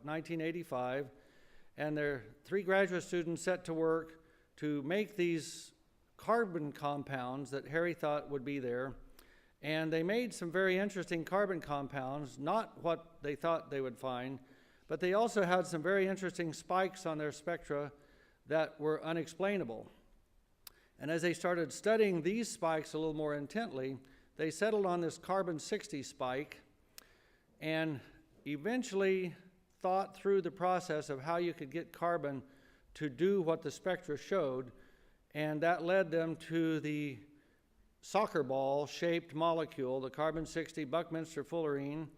1985, and there are 3 graduate students set to work to make these carbon compounds that Harry thought would be there. And they made some very interesting carbon compounds, not what they thought they would find, but they also had some very interesting spikes on their spectra that were unexplainable. And as they started studying these spikes a little more intently, they settled on this carbon-60 spike and eventually thought through the process of how you could get carbon to do what the spectra showed, and that led them to the soccer ball-shaped molecule, the carbon-60 Buckminster fullerene,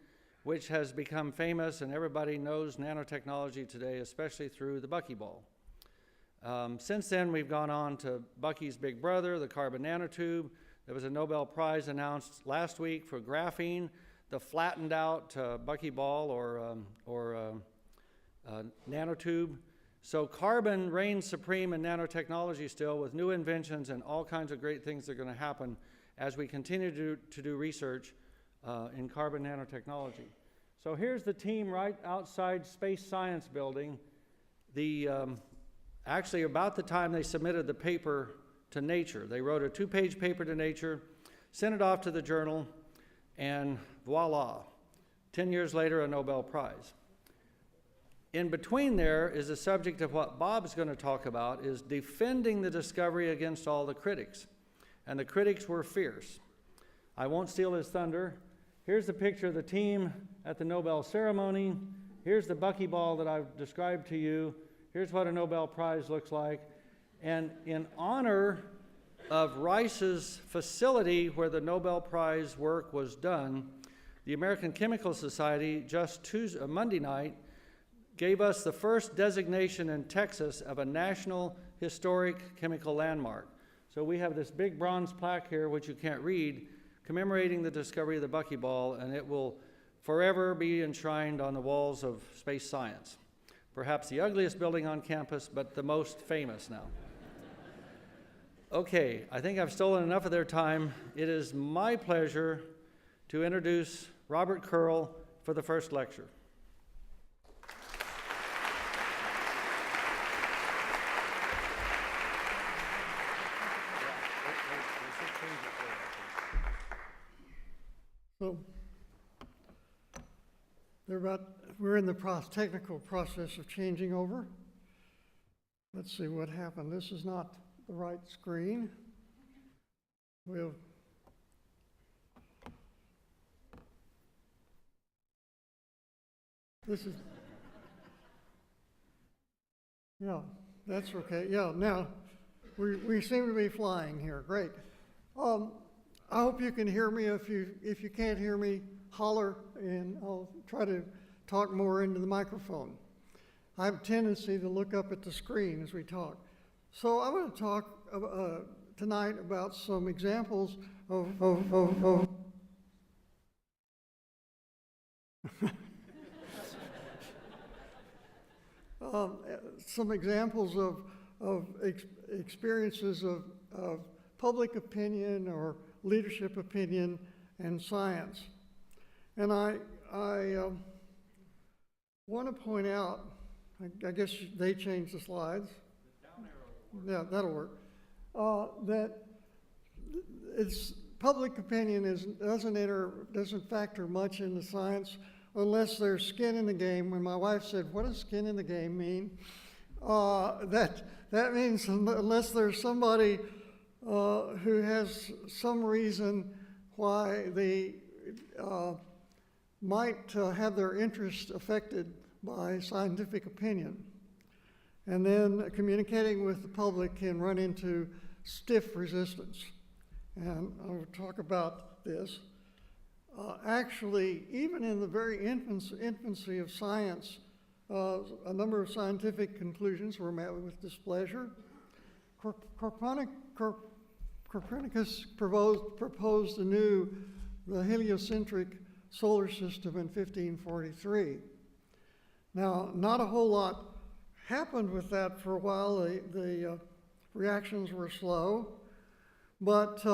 which has become famous, and everybody knows nanotechnology today, especially through the buckyball. Since then, we've gone on to Bucky's big brother, the carbon nanotube. There was a Nobel Prize announced last week for graphene, the flattened out buckyball or nanotube. So carbon reigns supreme in nanotechnology still, with new inventions and all kinds of great things that are going to happen as we continue to do research in carbon nanotechnology. So here's the team right outside Space Science Building. Actually, about the time they submitted the paper to Nature, they wrote a 2-page paper to Nature, sent it off to the journal, and voila, 10 years later, a Nobel Prize. In between there is the subject of what Bob's going to talk about, is defending the discovery against all the critics. And the critics were fierce. I won't steal his thunder. Here's the picture of the team at the Nobel ceremony. Here's the buckyball that I've described to you. Here's what a Nobel Prize looks like. And in honor of Rice's facility where the Nobel Prize work was done, the American Chemical Society just Monday night gave us the first designation in Texas of a National Historic Chemical Landmark. So we have this big bronze plaque here, which you can't read, commemorating the discovery of the buckyball, and it will forever be enshrined on the walls of space science. Perhaps the ugliest building on campus, but the most famous now. Okay, I think I've stolen enough of their time. It is my pleasure to introduce Robert Curl for the first lecture. So we're in the technical process of changing over. Let's see what happened. This is not the right screen. This is, yeah, that's okay. Yeah, now we seem to be flying here. Great. I hope you can hear me. If you can't hear me, holler, and I'll try to talk more into the microphone. I have a tendency to look up at the screen as we talk. So I want to talk tonight about some examples of some examples of experiences of public opinion or leadership opinion and science. And I want to point out, I guess they changed the slides. Yeah, that'll work. That it's public opinion doesn't factor much into science unless there's skin in the game. When my wife said, "What does skin in the game mean?" That means unless there's somebody who has some reason why they might have their interest affected by scientific opinion. And then communicating with the public can run into stiff resistance. And I'll talk about this. Actually, even in the very infancy of science, a number of scientific conclusions were met with displeasure. Copernicus proposed anew the heliocentric solar system in 1543. Now, not a whole lot happened with that for a while. The reactions were slow, but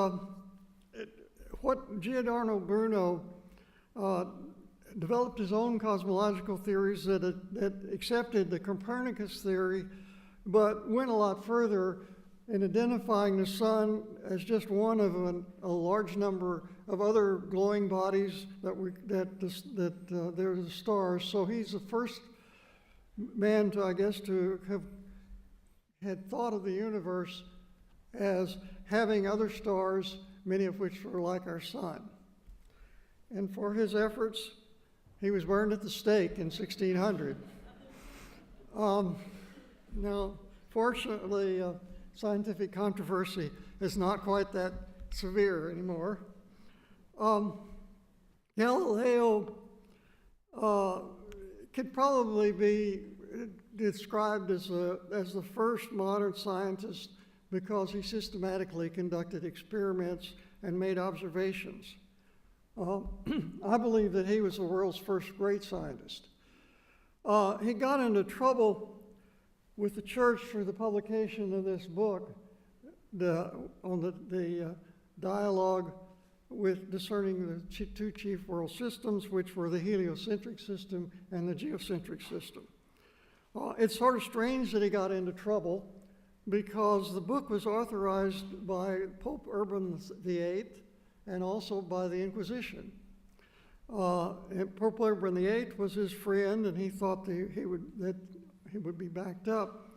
what Giordano Bruno developed his own cosmological theories that accepted the Copernicus theory, but went a lot further in identifying the sun as just one of a large number of other glowing bodies that they're the stars. So he's the first man to, I guess, to have had thought of the universe as having other stars, many of which were like our sun. And for his efforts, he was burned at the stake in 1600. Now, fortunately, scientific controversy is not quite that severe anymore. Galileo could probably be described as the first modern scientist because he systematically conducted experiments and made observations. I believe that he was the world's first great scientist. He got into trouble with the church for the publication of this book on the dialogue with discerning the two chief world systems, which were the heliocentric system and the geocentric system. It's sort of strange that he got into trouble because the book was authorized by Pope Urban VIII and also by the Inquisition. And Pope Urban VIII was his friend, and he thought that he would be backed up.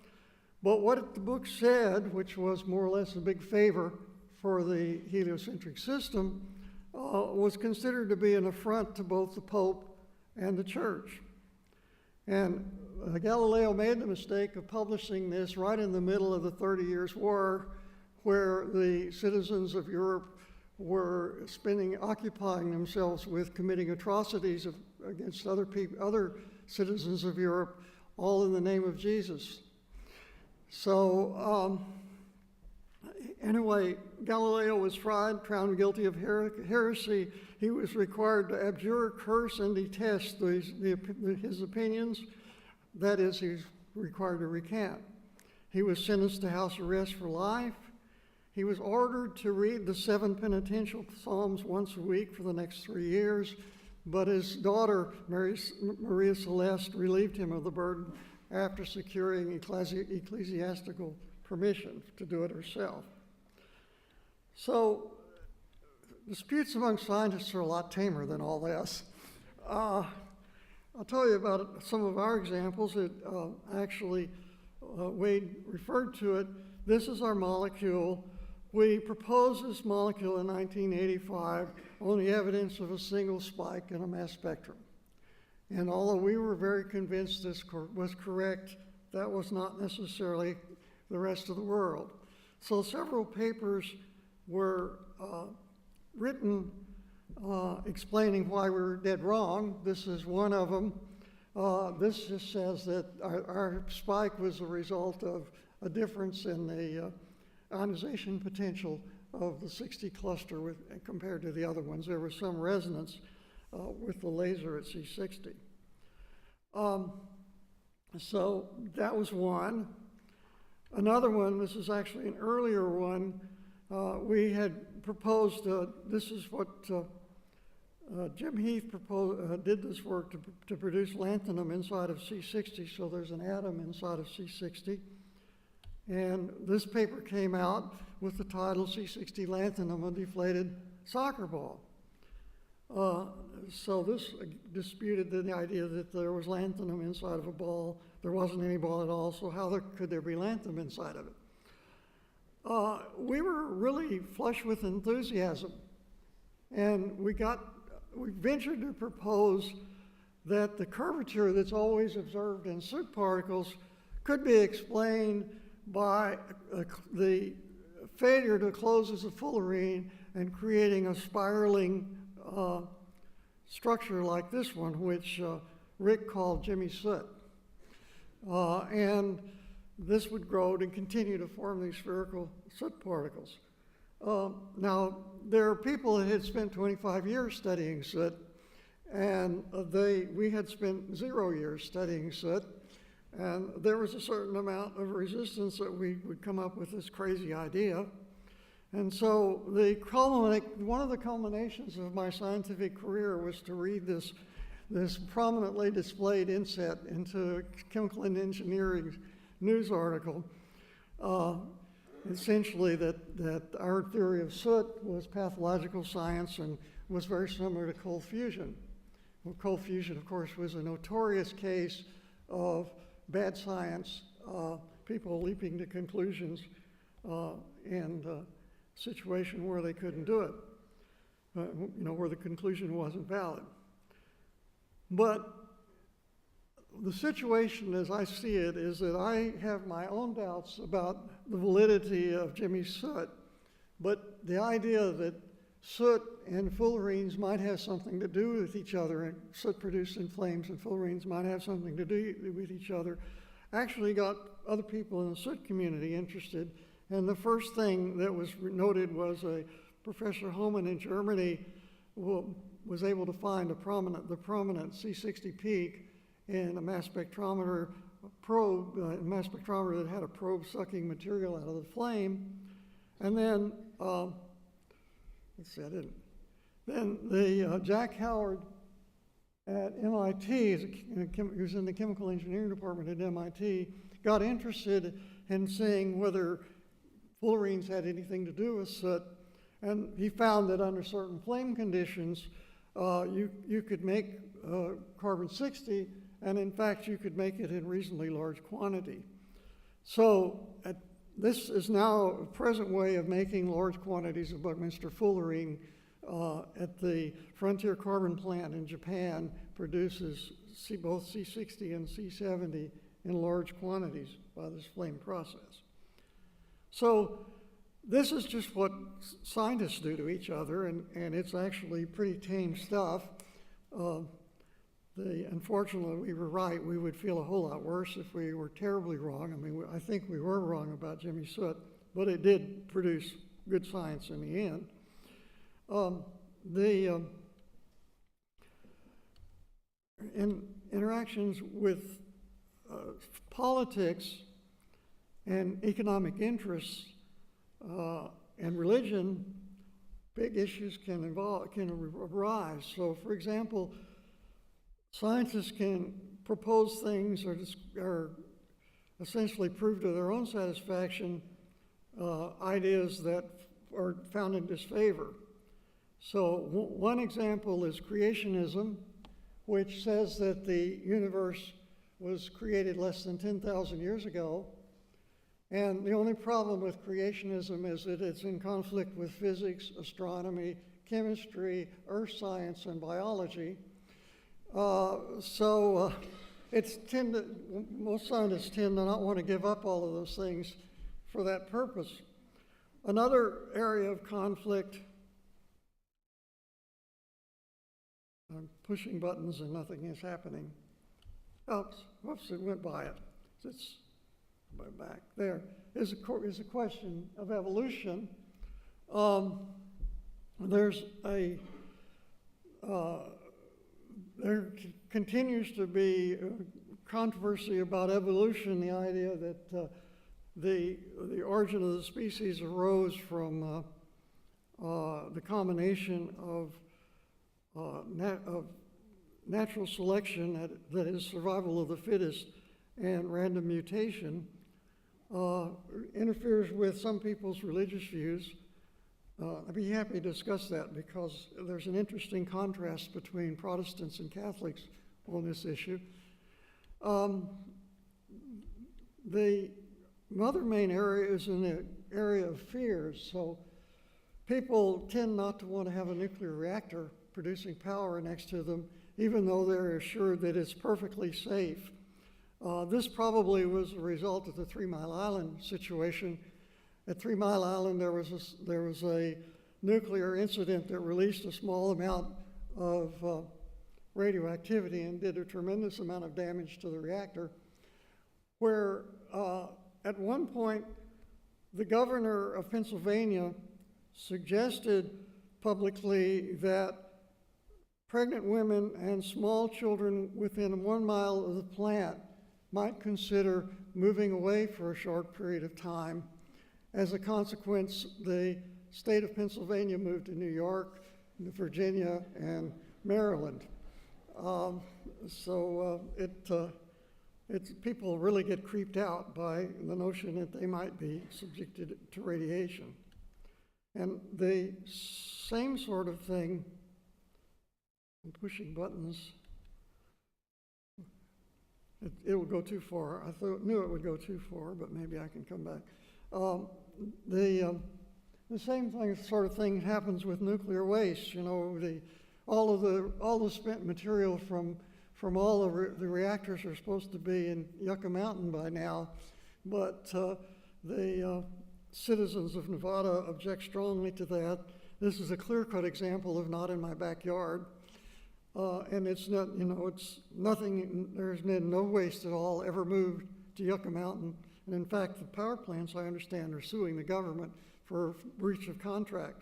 But what the book said, which was more or less a big favor for the heliocentric system, was considered to be an affront to both the Pope and the Church. And Galileo made the mistake of publishing this right in the middle of the 30 Years' War, where the citizens of Europe were occupying themselves with committing atrocities against other citizens of Europe, all in the name of Jesus. So anyway, Galileo was tried, found guilty of heresy. He was required to abjure, curse, and detest his opinions. That is, he was required to recant. He was sentenced to house arrest for life. He was ordered to read the 7 penitential psalms once a week for the next 3 years, but his daughter, Maria Celeste, relieved him of the burden after securing ecclesiastical permission to do it herself. So disputes among scientists are a lot tamer than all this. I'll tell you about some of our examples. Wade referred to it. This is our molecule. We proposed this molecule in 1985 on the evidence of a single spike in a mass spectrum. And although we were very convinced this was correct, that was not necessarily the rest of the world. So several papers were written explaining why we were dead wrong. This is one of them. This just says that our spike was a result of a difference in the ionization potential of the 60 cluster compared to the other ones. There was some resonance with the laser at C60. So that was one. Another one, this is actually an earlier one, we had proposed, this is what Jim Heath did this work to produce lanthanum inside of C60, so there's an atom inside of C60. And this paper came out with the title C60 Lanthanum, a deflated soccer ball. So this disputed the idea that there was lanthanum inside of a ball. There wasn't any ball at all, so how could there be lanthanum inside of it? We were really flush with enthusiasm, and we ventured to propose that the curvature that's always observed in soot particles could be explained by the failure to close as a fullerene and creating a spiraling structure like this one, which Rick called Jimmy Soot. And this would grow and continue to form these spherical soot particles. Now, there are people that had spent 25 years studying soot, and we had spent 0 years studying soot, and there was a certain amount of resistance that we would come up with this crazy idea. And so one of the culminations of my scientific career was to read this this prominently displayed inset into a chemical and engineering news article, essentially that our theory of soot was pathological science and was very similar to cold fusion. Well, cold fusion, of course, was a notorious case of bad science, people leaping to conclusions, and a situation where they couldn't do it, where the conclusion wasn't valid. But the situation as I see it is that I have my own doubts about the validity of Jimmy's soot, but the idea that soot and fullerenes might have something to do with each other, and soot produced in flames and fullerenes might have something to do with each other, actually got other people in the soot community interested. And the first thing that was noted was a Professor Hohmann in Germany who was able to find the prominent C60 peak in a mass spectrometer probe, mass spectrometer that had a probe sucking material out of the flame. And then, then the Jack Howard at MIT, he was in the chemical engineering department at MIT, got interested in seeing whether fullerenes had anything to do with soot. And he found that under certain flame conditions, you could make carbon-60, and in fact, you could make it in reasonably large quantity. So this is now a present way of making large quantities of Buckminster fullerene at the Frontier Carbon Plant in Japan, produces both C60 and C70 in large quantities by this flame process. So this is just what scientists do to each other, and it's actually pretty tame stuff. Unfortunately, we were right. We would feel a whole lot worse if we were terribly wrong. I mean, I think we were wrong about Jimmy soot, but it did produce good science in the end. Interactions with politics and economic interests and religion, big issues can arise. So, for example, scientists can propose things or essentially prove to their own satisfaction ideas that are found in disfavor. So one example is creationism, which says that the universe was created less than 10,000 years ago. And the only problem with creationism is that it's in conflict with physics, astronomy, chemistry, earth science, and biology. Most scientists tend to not want to give up all of those things for that purpose. Another area of conflict, I'm pushing buttons and nothing is happening. Oops, it went by it. It's back there. Is a question of evolution. There continues to be controversy about evolution, the idea that the origin of the species arose from the combination of natural selection, that is survival of the fittest, and random mutation, interferes with some people's religious views. I'd be happy to discuss that because there's an interesting contrast between Protestants and Catholics on this issue. The other main area is in the area of fears. So people tend not to want to have a nuclear reactor producing power next to them, even though they're assured that it's perfectly safe. This probably was a result of the 3 Mile Island situation. At 3 Mile Island, there was a nuclear incident that released a small amount of radioactivity and did a tremendous amount of damage to the reactor, where at one point, the governor of Pennsylvania suggested publicly that pregnant women and small children within 1 mile of the plant might consider moving away for a short period of time. As a consequence, the state of Pennsylvania moved to New York, Virginia, and Maryland. It's people really get creeped out by the notion that they might be subjected to radiation. And the same sort of thing, I'm pushing buttons. It will go too far. I knew it would go too far, but maybe I can come back. The same thing, sort of thing happens with nuclear waste. You know, all the spent material from all the reactors are supposed to be in Yucca Mountain by now, but the citizens of Nevada object strongly to that. This is a clear-cut example of not in my backyard. And it's not, you know, it's nothing, there's been no waste at all ever moved to Yucca Mountain. And in fact, the power plants, I understand, are suing the government for breach of contract.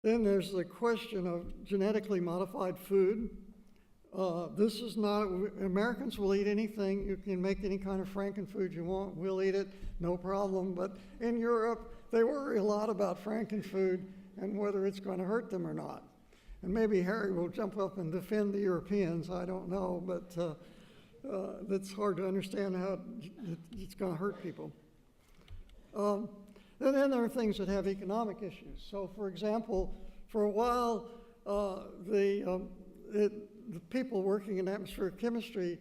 Then there's the question of genetically modified food. This is not, Americans will eat anything. You can make any kind of frankenfood you want. We'll eat it, no problem. But in Europe, they worry a lot about frankenfood and whether it's going to hurt them or not. And maybe Harry will jump up and defend the Europeans, I don't know, but that's hard to understand how it's going to hurt people. And then there are things that have economic issues. So for example, for a while, the people working in atmospheric chemistry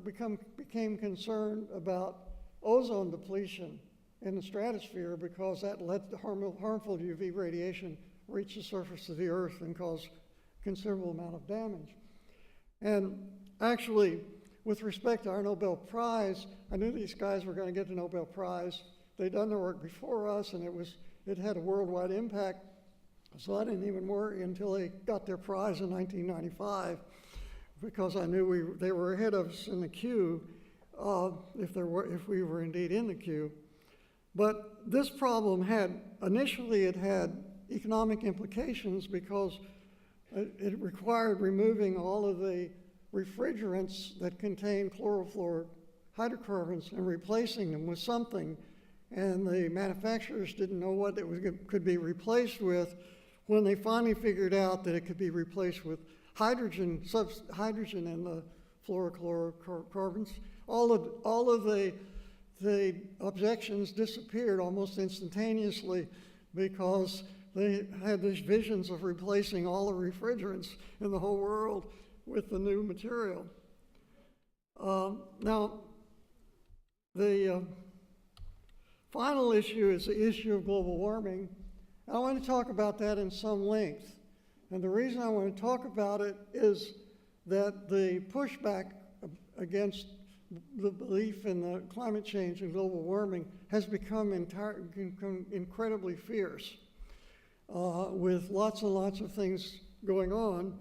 became concerned about ozone depletion in the stratosphere because that let harmful UV radiation reach the surface of the Earth and cause considerable amount of damage. And actually, with respect to our Nobel Prize, I knew these guys were going to get the Nobel Prize. They'd done their work before us, and it had a worldwide impact. So I didn't even worry until they got their prize in 1995, because I knew they were ahead of us in the queue, if we were indeed in the queue. But this problem initially it had economic implications because it required removing all of the refrigerants that contain chlorofluoric hydrocarbons and replacing them with something. And the manufacturers didn't know what it could be replaced with. When they finally figured out that it could be replaced with hydrogen in the fluorochlorocarbons, all of the objections disappeared almost instantaneously because they had these visions of replacing all the refrigerants in the whole world with the new material. Now, the final issue is the issue of global warming. I want to talk about that in some length. And the reason I want to talk about it is that the pushback against the belief in the climate change and global warming has become incredibly fierce, with lots and lots of things going on.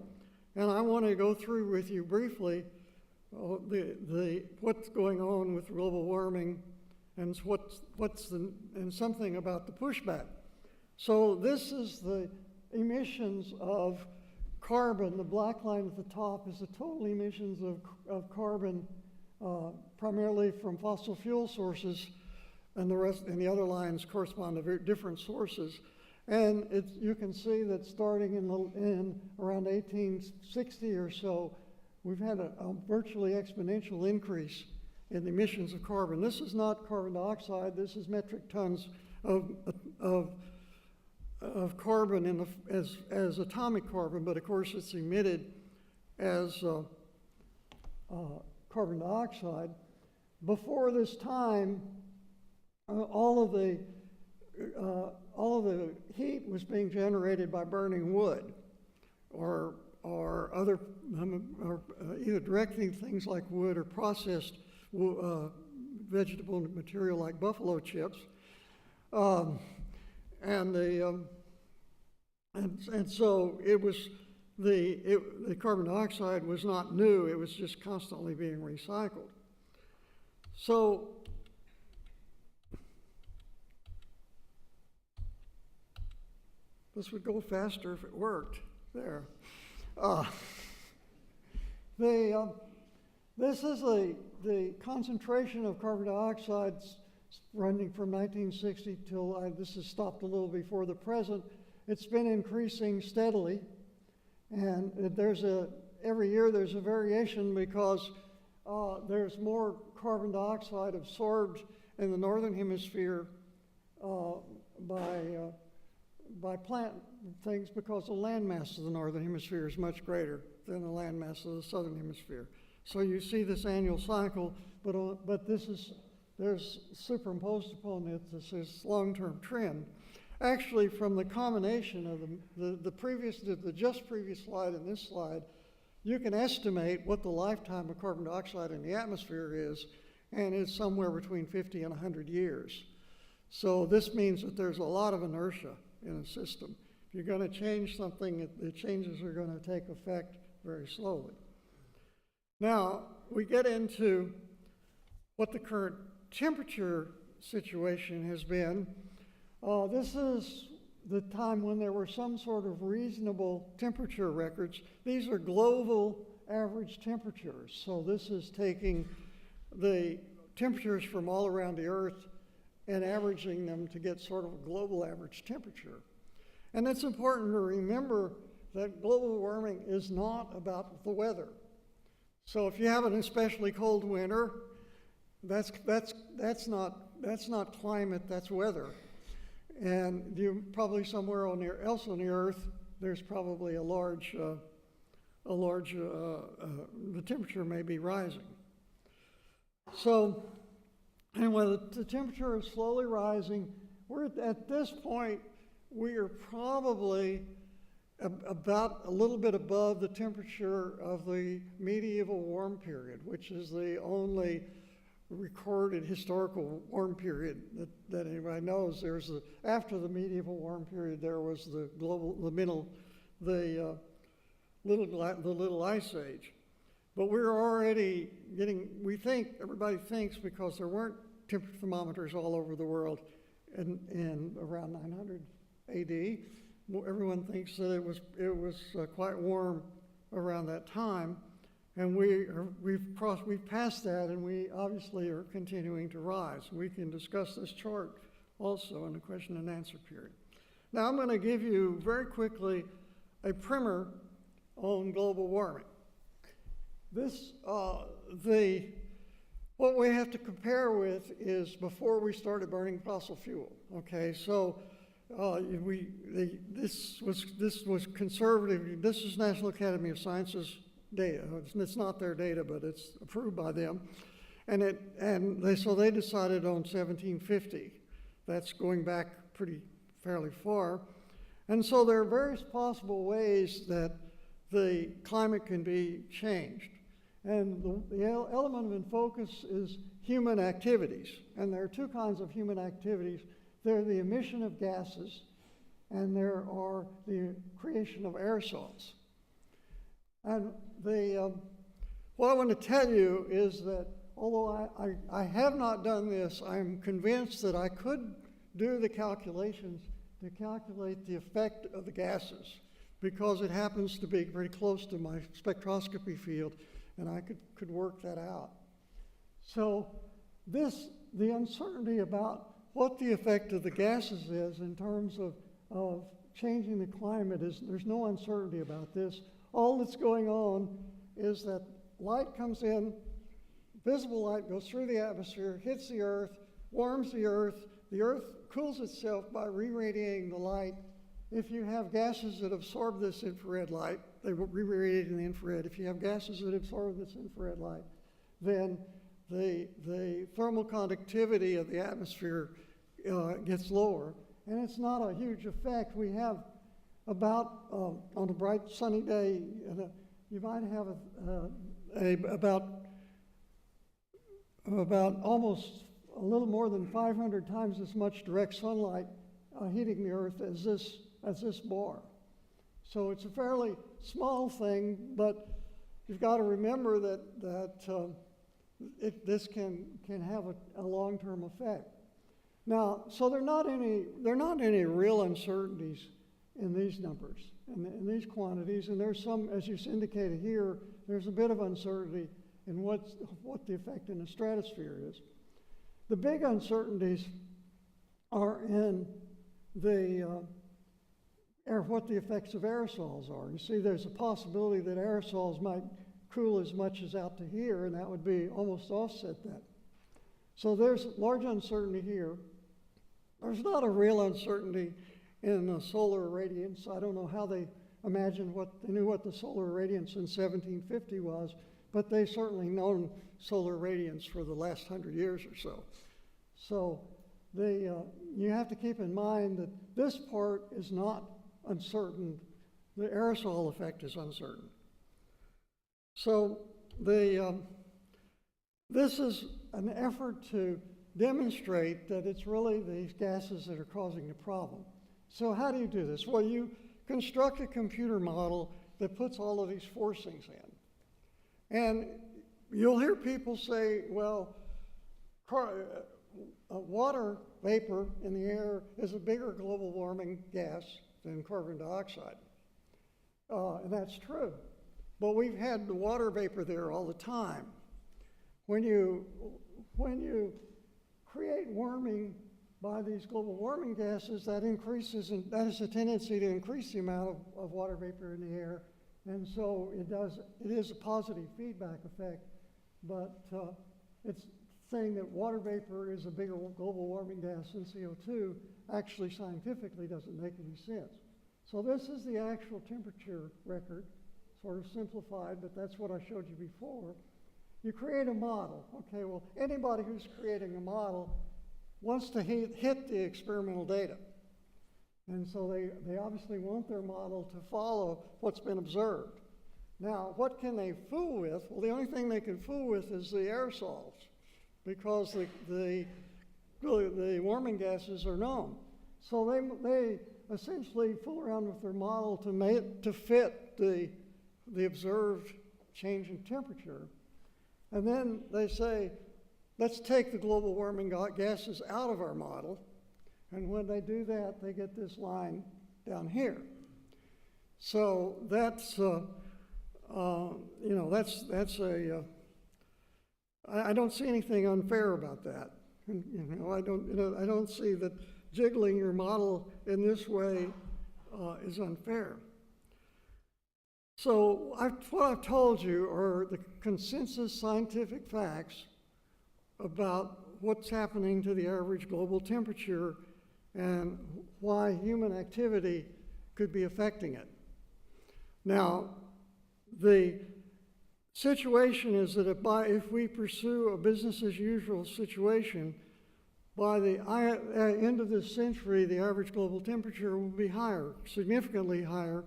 And I want to go through with you briefly what's going on with global warming and and something about the pushback. So this is the emissions of carbon. The black line at the top is the total emissions of carbon, primarily from fossil fuel sources, and the other lines correspond to very different sources. And you can see that starting in around 1860 or so, we've had a virtually exponential increase in the emissions of carbon. This is not carbon dioxide. This is metric tons of carbon as atomic carbon, but of course it's emitted as carbon dioxide. Before this time, all of the heat was being generated by burning wood, or other, either directly things like wood or processed vegetable material like buffalo chips, and so it was the carbon dioxide was not new; it was just constantly being recycled. So this would go faster if it worked. There. This is the concentration of carbon dioxide running from 1960 till this has stopped a little before the present. It's been increasing steadily, And every year there's a variation because there's more carbon dioxide absorbed in the northern hemisphere by plant things because the land mass of the northern hemisphere is much greater than the land mass of the southern hemisphere. So you see this annual cycle, but there's superimposed upon it this long-term trend. Actually, from the combination of the just previous slide and this slide, you can estimate what the lifetime of carbon dioxide in the atmosphere is, and it's somewhere between 50 and 100 years. So this means that there's a lot of inertia in a system. If you're going to change something, the changes are going to take effect very slowly. Now, we get into what the current temperature situation has been. This is the time when there were some sort of reasonable temperature records. These are global average temperatures. So this is taking the temperatures from all around the Earth and averaging them to get sort of a global average temperature. And it's important to remember that global warming is not about the weather. So if you have an especially cold winter, that's not climate, that's weather. And you probably somewhere else on the Earth, there's probably the temperature may be rising. So anyway, the temperature is slowly rising. At this point, we are probably about a little bit above the temperature of the medieval warm period, which is the only recorded historical warm period that anybody knows. After the medieval warm period, there was the little ice age. But we're already everybody thinks because there weren't temperature thermometers all over the world in around 900 AD, everyone thinks that it was quite warm around that time. And we've passed that, and we obviously are continuing to rise. We can discuss this chart also in the question and answer period. Now I'm going to give you very quickly a primer on global warming. What we have to compare with is before we started burning fossil fuel. Okay, so this was conservative. This is National Academy of Sciences data. It's not their data, but it's approved by them. So they decided on 1750. That's going back fairly far. And so there are various possible ways that the climate can be changed. And the element in focus is human activities. And there are two kinds of human activities. There are the emission of gases, and there are the creation of aerosols. And what I want to tell you is that although I have not done this, I'm convinced that I could do the calculations to calculate the effect of the gases, because it happens to be very close to my spectroscopy field, and I could work that out. So the uncertainty about what the effect of the gases is in terms of changing the climate there's no uncertainty about this. All that's going on is that light comes in, visible light goes through the atmosphere, hits the Earth, warms the Earth cools itself by re-radiating the light. If you have gases that absorb this infrared light, they will re-radiate in the infrared. If you have gases that absorb this infrared light, then the thermal conductivity of the atmosphere gets lower, and it's not a huge effect. We have about, on a bright sunny day, you might have about almost a little more than 500 times as much direct sunlight hitting the Earth as this bar. So it's a fairly small thing, but you've got to remember that this can have a long-term effect. Now, so there are not any real uncertainties in these numbers, in these quantities, and there's some, as you indicated here, there's a bit of uncertainty in what the effect in the stratosphere is. The big uncertainties are in what the effects of aerosols are. You see, there's a possibility that aerosols might cool as much as out to here, and that would be almost offset that. So there's large uncertainty here. There's not a real uncertainty in the solar irradiance. I don't know how they knew what the solar irradiance in 1750 was, but they certainly known solar irradiance for the last 100 years or so. So you have to keep in mind that this part is not uncertain. The aerosol effect is uncertain. So this is an effort to demonstrate that it's really these gases that are causing the problem. So how do you do this? Well, you construct a computer model that puts all of these forcings in. And you'll hear people say, well, water vapor in the air is a bigger global warming gas than carbon dioxide. And that's true. But we've had the water vapor there all the time. When you create warming by these global warming gases, that increases, and that has a tendency to increase the amount of water vapor in the air. And so it is a positive feedback effect, but it's saying that water vapor is a bigger global warming gas than CO2 actually scientifically doesn't make any sense. So this is the actual temperature record, sort of simplified, but that's what I showed you before. You create a model. Okay, well, anybody who's creating a model wants to hit the experimental data. And so they obviously want their model to follow what's been observed. Now, what can they fool with? Well, the only thing they can fool with is the aerosols, because the warming gases are known. So they essentially fool around with their model to fit the observed change in temperature. And then they say, let's take the global warming gases out of our model. And when they do that, they get this line down here. So that's I don't see anything unfair about that. I don't see that jiggling your model in this way is unfair. So what I've told you are the consensus scientific facts about what's happening to the average global temperature and why human activity could be affecting it. Now, the situation is that if we pursue a business as usual situation, by the end of this century, the average global temperature will be higher, significantly higher,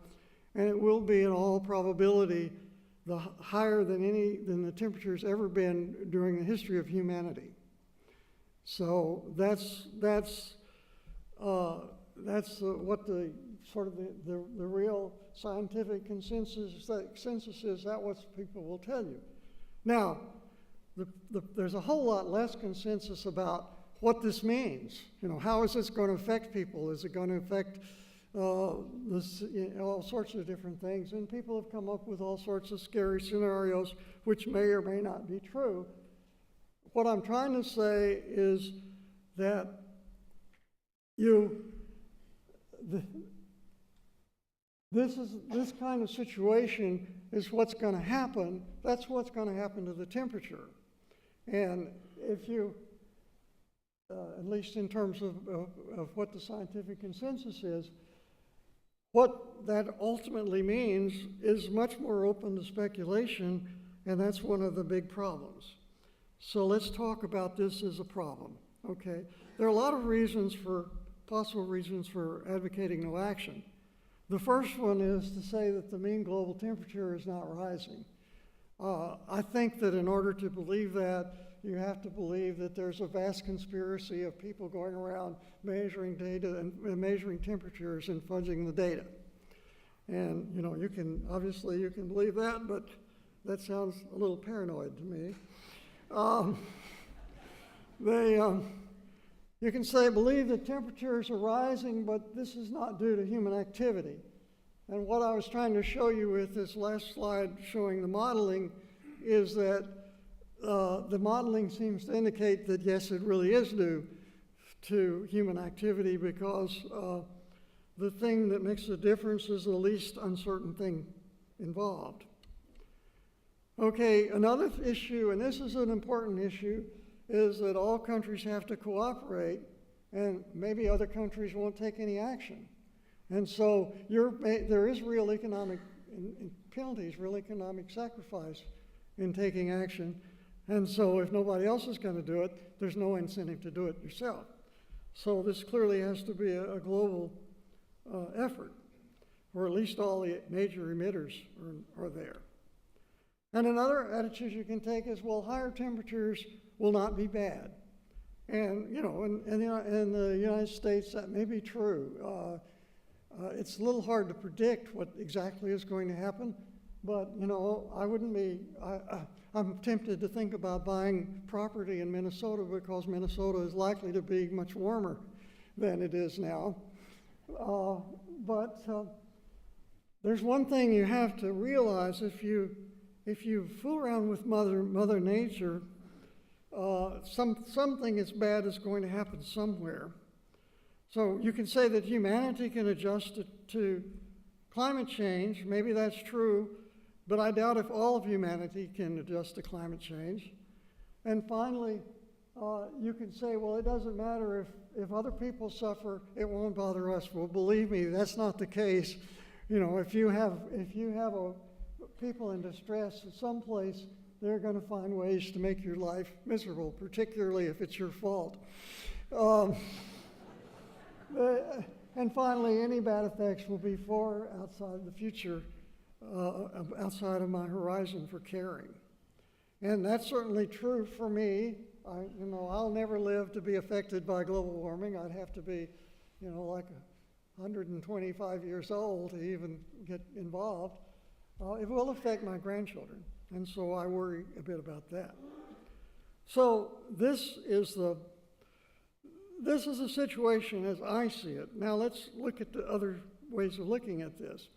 and it will be in all probability higher than the temperature's ever been during the history of humanity. So that's what the sort of the real scientific consensus is. That what people will tell you. Now, there's a whole lot less consensus about what this means. How is this going to affect people? Is it going to affect all sorts of different things? And people have come up with all sorts of scary scenarios, which may or may not be true. What I'm trying to say is that this kind of situation is what's going to happen. That's what's going to happen to the temperature. And if you, at least in terms of what the scientific consensus is, what that ultimately means is much more open to speculation, and that's one of the big problems. So let's talk about this as a problem, okay? There are a lot of possible reasons for advocating no action. The first one is to say that the mean global temperature is not rising. I think that in order to believe that, you have to believe that there's a vast conspiracy of people going around measuring data and measuring temperatures and fudging the data. And you can believe that, but that sounds a little paranoid to me. You can believe that temperatures are rising, but this is not due to human activity. And what I was trying to show you with this last slide showing the modeling is that the modeling seems to indicate that, yes, it really is due to human activity, because the thing that makes the difference is the least uncertain thing involved. Okay, another issue, and this is an important issue, is that all countries have to cooperate, and maybe other countries won't take any action. And so there is real economic penalties, real economic sacrifice in taking action. And so if nobody else is going to do it, there's no incentive to do it yourself. So this clearly has to be a global effort, or at least all the major emitters are there. And another attitude you can take is, well, higher temperatures will not be bad. And, you know, in the United States, that may be true. It's a little hard to predict what exactly is going to happen, but, you know, I'm tempted to think about buying property in Minnesota because Minnesota is likely to be much warmer than it is now. But there's one thing you have to realize: if you fool around with Mother Nature, something as bad is going to happen somewhere. So you can say that humanity can adjust to climate change. Maybe that's true, but I doubt if all of humanity can adjust to climate change. And finally, you can say, well, it doesn't matter if other people suffer, it won't bother us. Well, believe me, that's not the case. You know, if you have people in distress at some place, they're going to find ways to make your life miserable, particularly if it's your fault. And finally, any bad effects will be far outside the future, outside of my horizon for caring. And that's certainly true for me. I'll never live to be affected by global warming. I'd have to be, like 125 years old to even get involved. It will affect my grandchildren, and so I worry a bit about that. So this is a situation as I see it. Now let's look at the other ways of looking at this.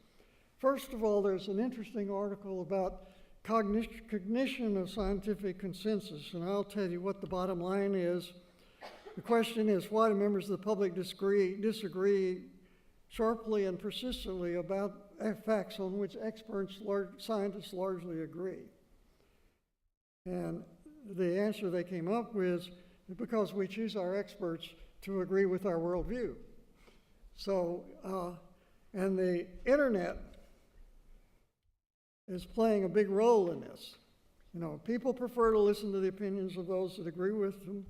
First of all, there's an interesting article about cognition of scientific consensus, and I'll tell you what the bottom line is. The question is, why do members of the public disagree sharply and persistently about facts on which scientists largely agree? And the answer they came up with: because we choose our experts to agree with our worldview. So, and the internet is playing a big role in this. People prefer to listen to the opinions of those that agree with them.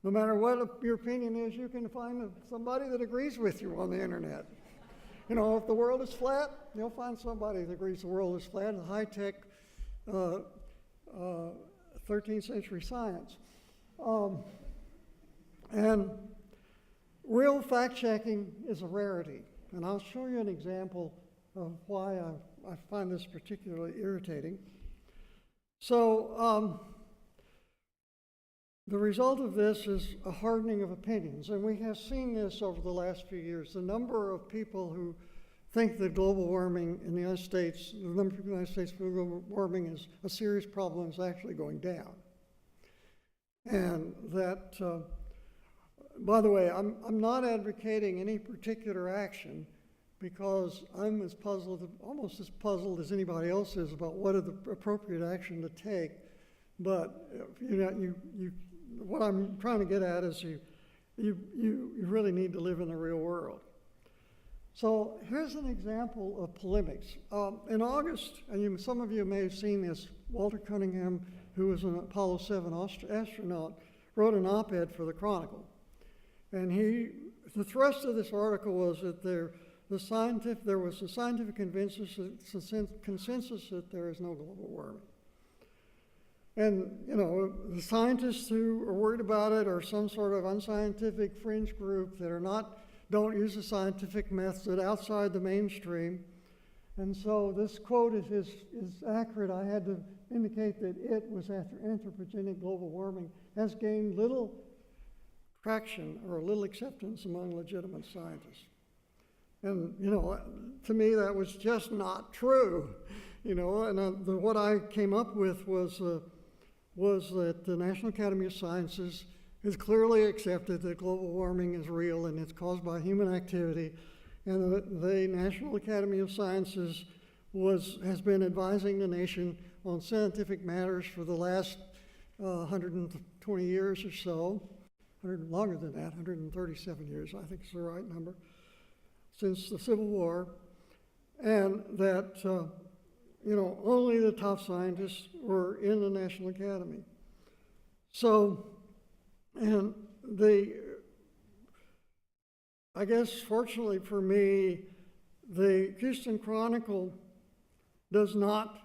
No matter what your opinion is, you can find somebody that agrees with you on the internet. If the world is flat, you'll find somebody that agrees the world is flat, in high-tech 13th century science. And real fact-checking is a rarity. And I'll show you an example of why I find this particularly irritating. So the result of this is a hardening of opinions. And we have seen this over the last few years. The number of people who think that global warming in the United States, the number of people in the United States who global warming is a serious problem, is actually going down. And that, by the way, I'm not advocating any particular action, because I'm almost as puzzled as anybody else is about what are the appropriate action to take. But what I'm trying to get at is you really need to live in the real world. So here's an example of polemics. In August, and some of you may have seen this, Walter Cunningham, who was an Apollo 7 astronaut, wrote an op-ed for the Chronicle. And the thrust of this article was that there was a scientific consensus that there is no global warming. And, the scientists who are worried about it are some sort of unscientific fringe group that don't use the scientific method outside the mainstream. And so this quote is accurate. I had to indicate that it was anthropogenic global warming has gained little traction or little acceptance among legitimate scientists. And, to me, that was just not true. And what I came up with was that the National Academy of Sciences has clearly accepted that global warming is real and it's caused by human activity, And the National Academy of Sciences has been advising the nation on scientific matters for the last 120 years or so, longer than that, 137 years, I think is the right number, since the Civil War, and that only the top scientists were in the National Academy. So, and I guess fortunately for me, the Houston Chronicle does not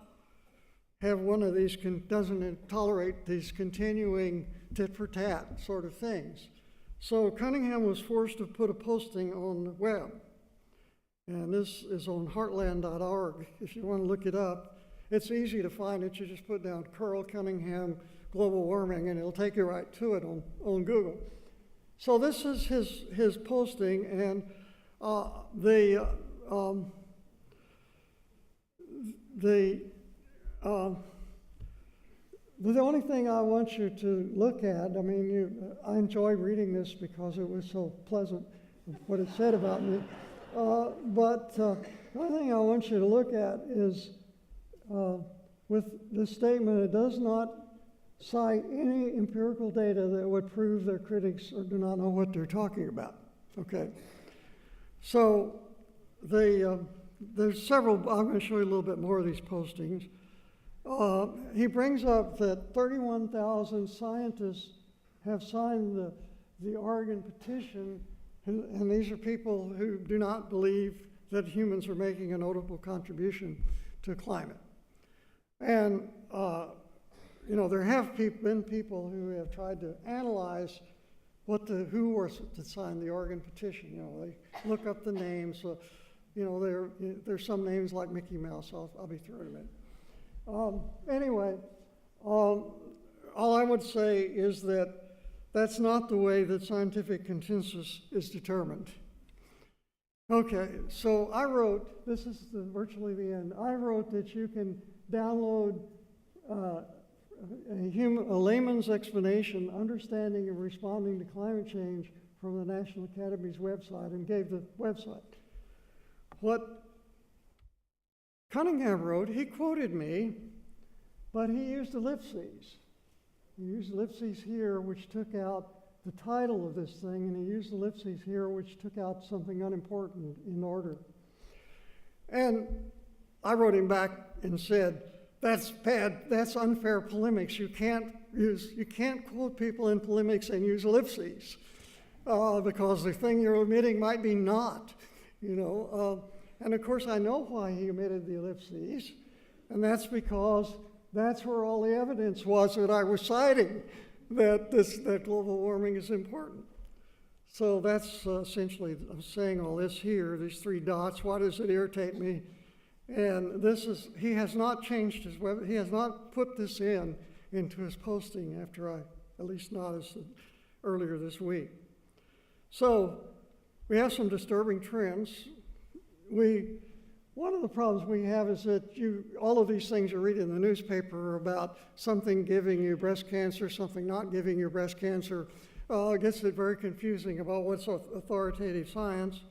have one of these, doesn't tolerate these continuing tit for tat sort of things. So Cunningham was forced to put a posting on the web. And this is on heartland.org. If you want to look it up, it's easy to find it. You just put down Carl Cunningham global warming and it'll take you right to it on Google. So this is his posting, and the only thing I want you to look at, I mean, I enjoyed reading this because it was so pleasant, what it said about me. But the only thing I want you to look at is with this statement, it does not cite any empirical data that would prove their critics or do not know what they're talking about. Okay. So there's several, I'm going to show you a little bit more of these postings. He brings up that 31,000 scientists have signed the Oregon petition, and these are people who do not believe that humans are making a notable contribution to climate. And there have been people who have tried to analyze who were to sign the Oregon petition. They look up the names. So, there's some names like Mickey Mouse. I'll be through in a minute. Anyway, all I would say is that that's not the way that scientific consensus is determined. Okay, so I wrote, this is virtually the end, I wrote that you can download a layman's explanation, understanding and responding to climate change from the National Academy's website, and gave the website. What Cunningham wrote, he quoted me, but he used ellipses. He used ellipses here, which took out the title of this thing, and he used ellipses here, which took out something unimportant in order. And I wrote him back and said, that's bad, that's unfair polemics. You can't quote people in polemics and use ellipses because the thing you're omitting might be not, and of course I know why he omitted the ellipses, and that's because that's where all the evidence was that I was citing that global warming is important. So that's essentially, I'm saying all this here, these three dots. Why does it irritate me? And he has not changed his web, he has not put this into his posting after I at least noticed it earlier this week. So we have some disturbing trends. One of the problems we have is that all of these things you read in the newspaper are about something giving you breast cancer, something not giving you breast cancer. It gets it very confusing about what's authoritative science.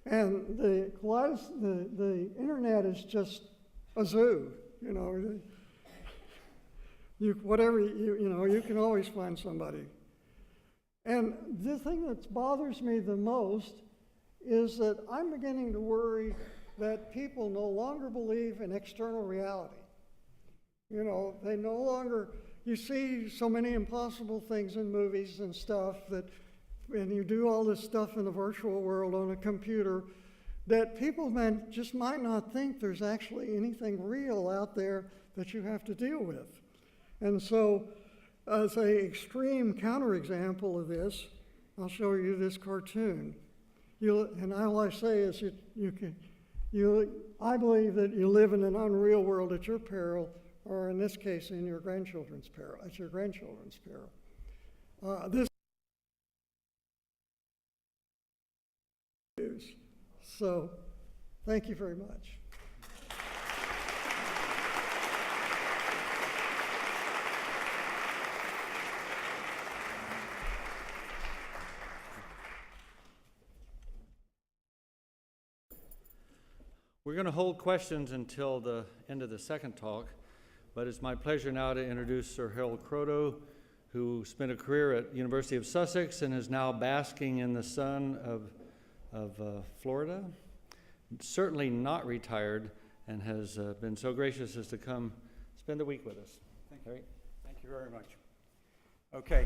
And the internet is just a zoo, you can always find somebody. And the thing that bothers me the most is that I'm beginning to worry that people no longer believe in external reality. They no longer, you see so many impossible things in movies and stuff and you do all this stuff in the virtual world on a computer, that people just might not think there's actually anything real out there that you have to deal with. And so, as an extreme counterexample of this, I'll show you this cartoon. And all I say is I believe that you live in an unreal world at your peril, or in this case, in your grandchildren's peril, at your grandchildren's peril. So, thank you very much. We're going to hold questions until the end of the second talk, but it's my pleasure now to introduce Sir Harold Kroto, who spent a career at University of Sussex and is now basking in the sun of Florida. Certainly not retired, and has been so gracious as to come spend the week with us. Thank you. Thank you very much. Okay.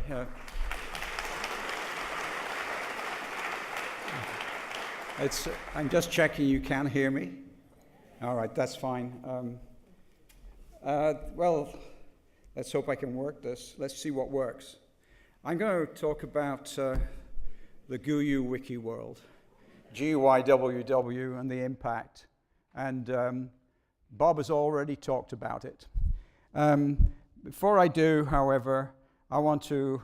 I'm just checking you can hear me. All right, that's fine. Well, let's hope I can work this. Let's see what works. I'm going to talk about the GUI wiki world, GUIWW, and the impact. And Bob has already talked about it. Before I do, however, I want to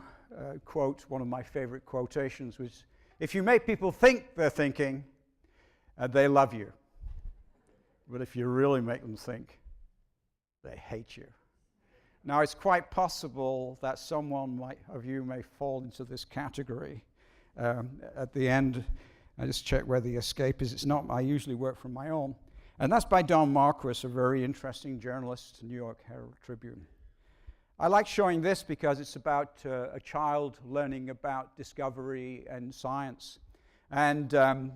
quote one of my favorite quotations, which, if you make people think they're thinking, they love you. But if you really make them think, they hate you. Now, it's quite possible that someone of you may fall into this category. At the end, I just check where the escape is. It's not. I usually work from my own. And that's by Don Marquis, a very interesting journalist, New York Herald Tribune. I like showing this because it's about a child learning about discovery and science. And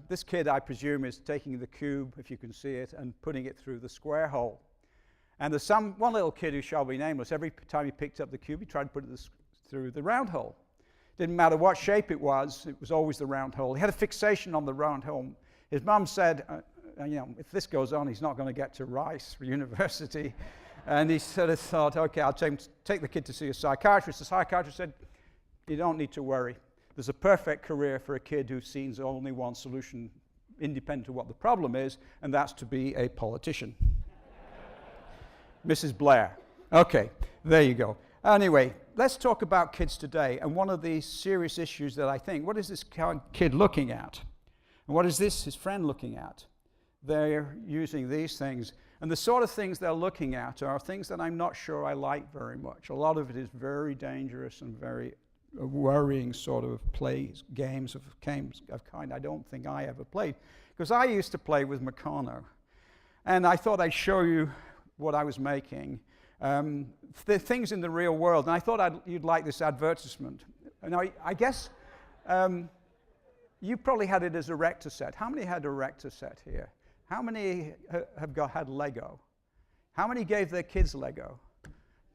this kid, I presume, is taking the cube, if you can see it, and putting it through the square hole. And there's one little kid who shall be nameless. Every time he picked up the cube, he tried to put it through the round hole. Didn't matter what shape it was always the round hole. He had a fixation on the round hole. His mum said, if this goes on, he's not going to get to Rice University. And he sort of thought, okay, I'll take the kid to see a psychiatrist. The psychiatrist said, you don't need to worry. There's a perfect career for a kid who sees only one solution independent of what the problem is, and that's to be a politician. Mrs. Blair. Okay, there you go. Anyway, let's talk about kids today. And one of the serious issues that I think, what is this kid looking at? And what is his friend looking at? They're using these things. And the sort of things they're looking at are things that I'm not sure I like very much. A lot of it is very dangerous and very worrying sort of games of kind I don't think I ever played. Because I used to play with Meccano. And I thought I'd show you what I was making. The things in the real world. And I thought you'd like this advertisement. Now, I guess you probably had it as a Rector set. How many had a Rector set here? How many have had Lego? How many gave their kids Lego?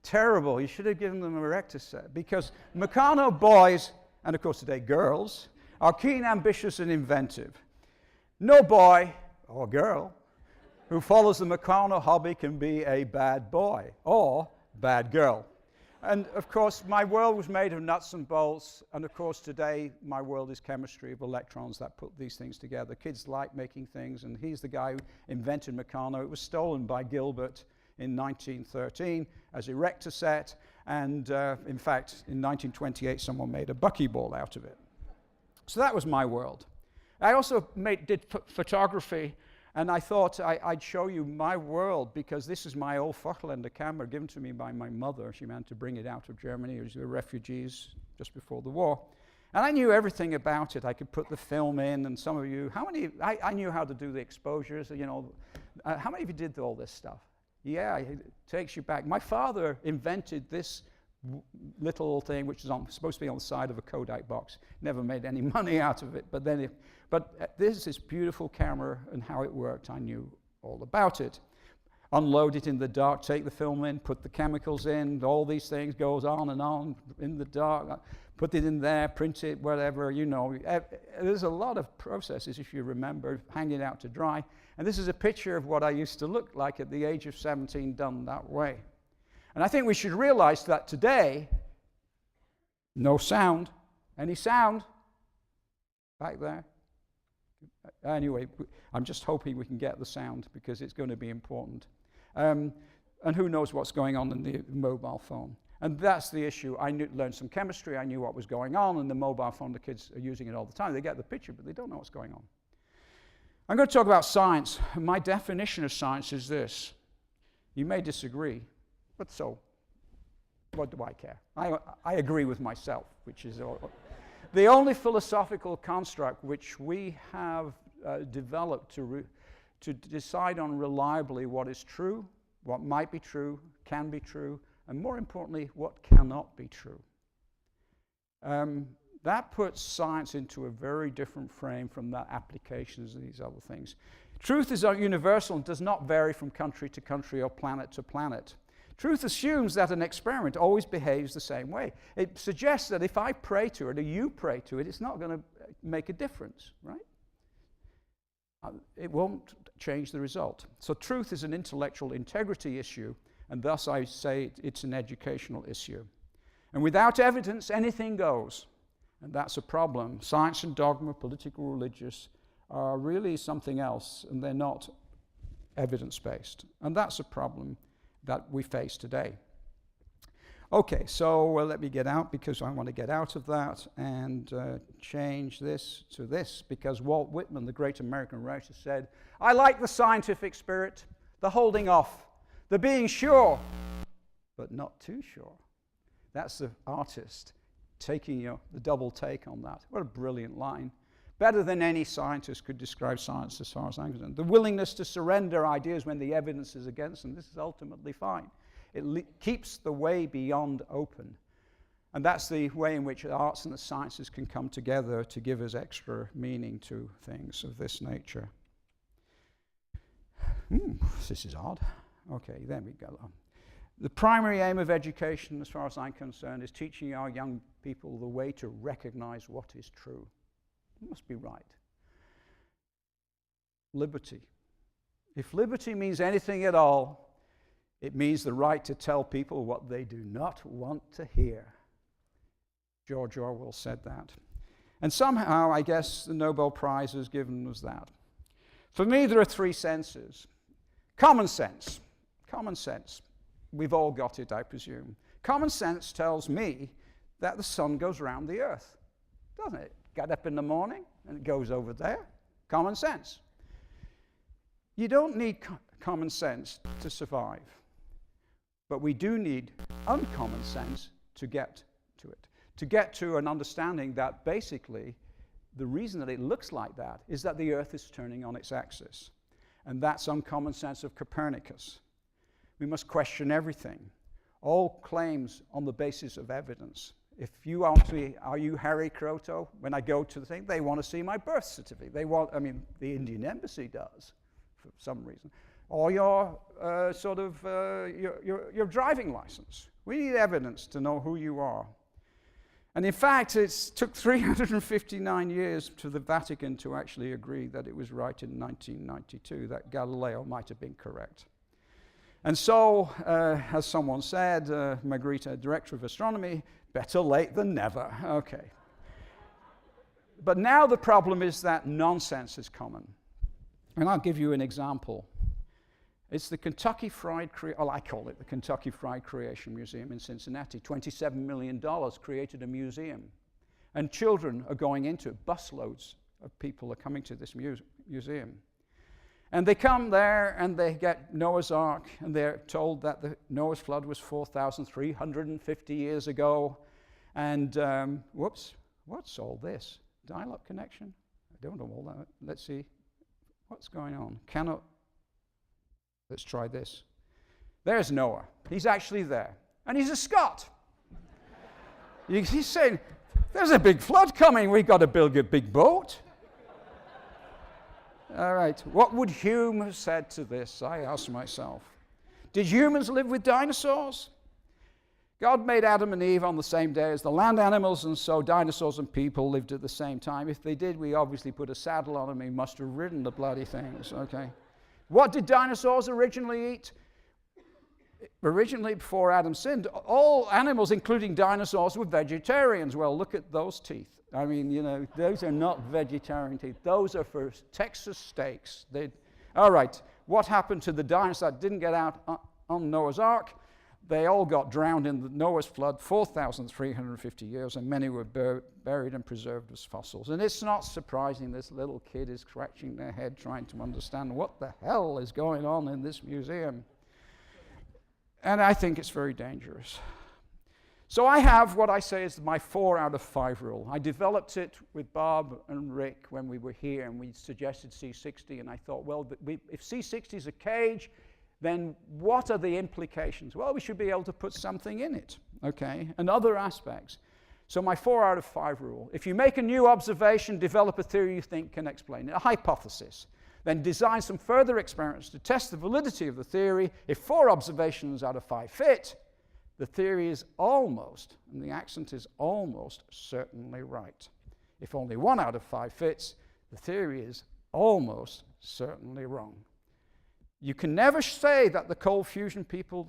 Terrible. You should have given them a Rector set. Because Meccano boys, and of course today girls, are keen, ambitious, and inventive. No boy or girl who follows the Meccano hobby can be a bad boy or bad girl. And of course, my world was made of nuts and bolts, and of course today my world is chemistry of electrons that put these things together. Kids like making things, and he's the guy who invented Meccano. It was stolen by Gilbert in 1913 as a Rector set, and in fact, in 1928 someone made a buckyball out of it. So that was my world. I also did photography. And I thought I'd show you my world, because this is my old Fochelender camera given to me by my mother. She managed to bring it out of Germany. It was the refugees just before the war. And I knew everything about it. I could put the film in, and some of you, I knew how to do the exposures, how many of you did all this stuff? Yeah, it takes you back. My father invented this little thing, which is supposed to be on the side of a Kodak box. Never made any money out of it, but this beautiful camera and how it worked, I knew all about it. Unload it in the dark, take the film in, put the chemicals in, all these things, goes on and on in the dark, put it in there, print it, whatever, There's a lot of processes, if you remember, hanging out to dry. And this is a picture of what I used to look like at the age of 17, done that way. And I think we should realize that today, no sound. Any sound? Back there? Anyway, I'm just hoping we can get the sound, because it's going to be important. And who knows what's going on in the mobile phone. And that's the issue. I learned some chemistry. I knew what was going on. And the mobile phone, the kids are using it all the time. They get the picture, but they don't know what's going on. I'm going to talk about science. My definition of science is this. You may disagree, but so, what do I care? I agree with myself, which is the only philosophical construct which we have developed to decide on reliably what is true, what might be true, can be true, and more importantly, what cannot be true. That puts science into a very different frame from the applications of these other things. Truth is universal and does not vary from country to country or planet to planet. Truth assumes that an experiment always behaves the same way. It suggests that if I pray to it or you pray to it, it's not going to make a difference, right? It won't change the result. So truth is an intellectual integrity issue, and thus I say it's an educational issue. And without evidence, anything goes. And that's a problem. Science and dogma, political, religious, are really something else, and they're not evidence-based. And that's a problem that we face today. Okay, so let me get out, because I want to get out of that and change this to this, because Walt Whitman, the great American writer, said, I like the scientific spirit, the holding off, the being sure, but not too sure. That's the artist taking the double take on that. What a brilliant line. Better than any scientist could describe science as far as I'm concerned. The willingness to surrender ideas when the evidence is against them, this is ultimately fine. It keeps the way beyond open. And that's the way in which the arts and the sciences can come together to give us extra meaning to things of this nature. This is odd. Okay, there we go. The primary aim of education, as far as I'm concerned, is teaching our young people the way to recognize what is true. It must be right. Liberty. If liberty means anything at all, it means the right to tell people what they do not want to hear. George Orwell said that. And somehow, I guess, the Nobel Prize has given us that. For me, there are three senses. Common sense. Common sense. We've all got it, I presume. Common sense tells me that the sun goes around the earth, doesn't it? Get up in the morning and it goes over there. Common sense. You don't need common sense to survive, but we do need uncommon sense to get to it, to get to an understanding that basically the reason that it looks like that is that the earth is turning on its axis, and that's uncommon sense of Copernicus. We must question everything, all claims on the basis of evidence. If you ask me, are you Harry Kroto? When I go to the thing, they want to see my birth certificate. They want, the Indian embassy does, for some reason. Or your your driving license. We need evidence to know who you are. And in fact, it took 359 years to the Vatican to actually agree that it was right in 1992, that Galileo might have been correct. And so, as someone said, Margarita, director of astronomy, better late than never. Okay. But now the problem is that nonsense is common. And I'll give you an example. It's the Kentucky Fried I call it the Kentucky Fried Creation Museum in Cincinnati. $27 million created a museum. And children are going into it. Busloads of people are coming to this museum. And they come there and they get Noah's Ark, and they're told that the Noah's flood was 4,350 years ago. And whoops, what's all this? Dial-up connection? I don't know all that. Let's see. What's going on? Let's try this. There's Noah. He's actually there. And he's a Scot. He's saying, there's a big flood coming. We've got to build a big boat. All right, what would Hume have said to this? I ask myself. Did humans live with dinosaurs? God made Adam and Eve on the same day as the land animals, and so dinosaurs and people lived at the same time. If they did, we obviously put a saddle on them. He must have ridden the bloody things, okay? What did dinosaurs originally eat? Originally, before Adam sinned, all animals, including dinosaurs, were vegetarians. Well, look at those teeth. I mean, those are not vegetarian teeth. Those are for Texas steaks. All right, what happened to the dinosaurs that didn't get out on Noah's Ark? They all got drowned in the Noah's flood 4,350 years, and many were buried and preserved as fossils. And it's not surprising this little kid is scratching their head trying to understand what the hell is going on in this museum. And I think it's very dangerous. So I have what I say is my 4 out of 5 rule. I developed it with Bob and Rick when we were here, and we suggested C60, and I thought, well, if C60 is a cage, then what are the implications? Well, we should be able to put something in it, okay, and other aspects. So my 4 out of 5 rule. If you make a new observation, develop a theory you think can explain it, a hypothesis. Then design some further experiments to test the validity of the theory. If 4 observations out of 5 fit, the theory is almost, and the accent is almost, certainly right. If only 1 out of 5 fits, the theory is almost certainly wrong. You can never say that the cold fusion people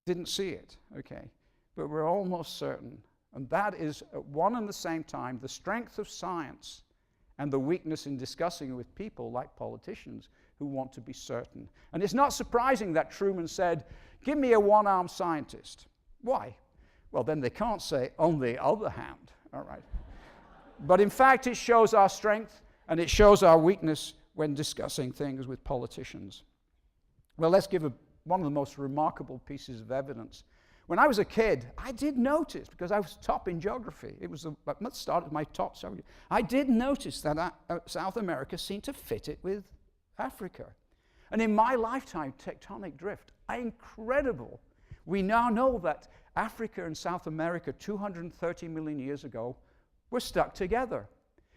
didn't see it, okay? But we're almost certain. And that is, at one and the same time, the strength of science and the weakness in discussing with people like politicians who want to be certain. And it's not surprising that Truman said, give me a one-armed scientist. Why? Well, then they can't say, on the other hand, all right? But in fact, it shows our strength and it shows our weakness when discussing things with politicians. Well, let's give one of the most remarkable pieces of evidence. When I was a kid, I did notice, because I was top in geography, it was let's start at my top subject. I did notice that South America seemed to fit it with Africa. And in my lifetime, tectonic drift, incredible. We now know that Africa and South America 230 million years ago were stuck together.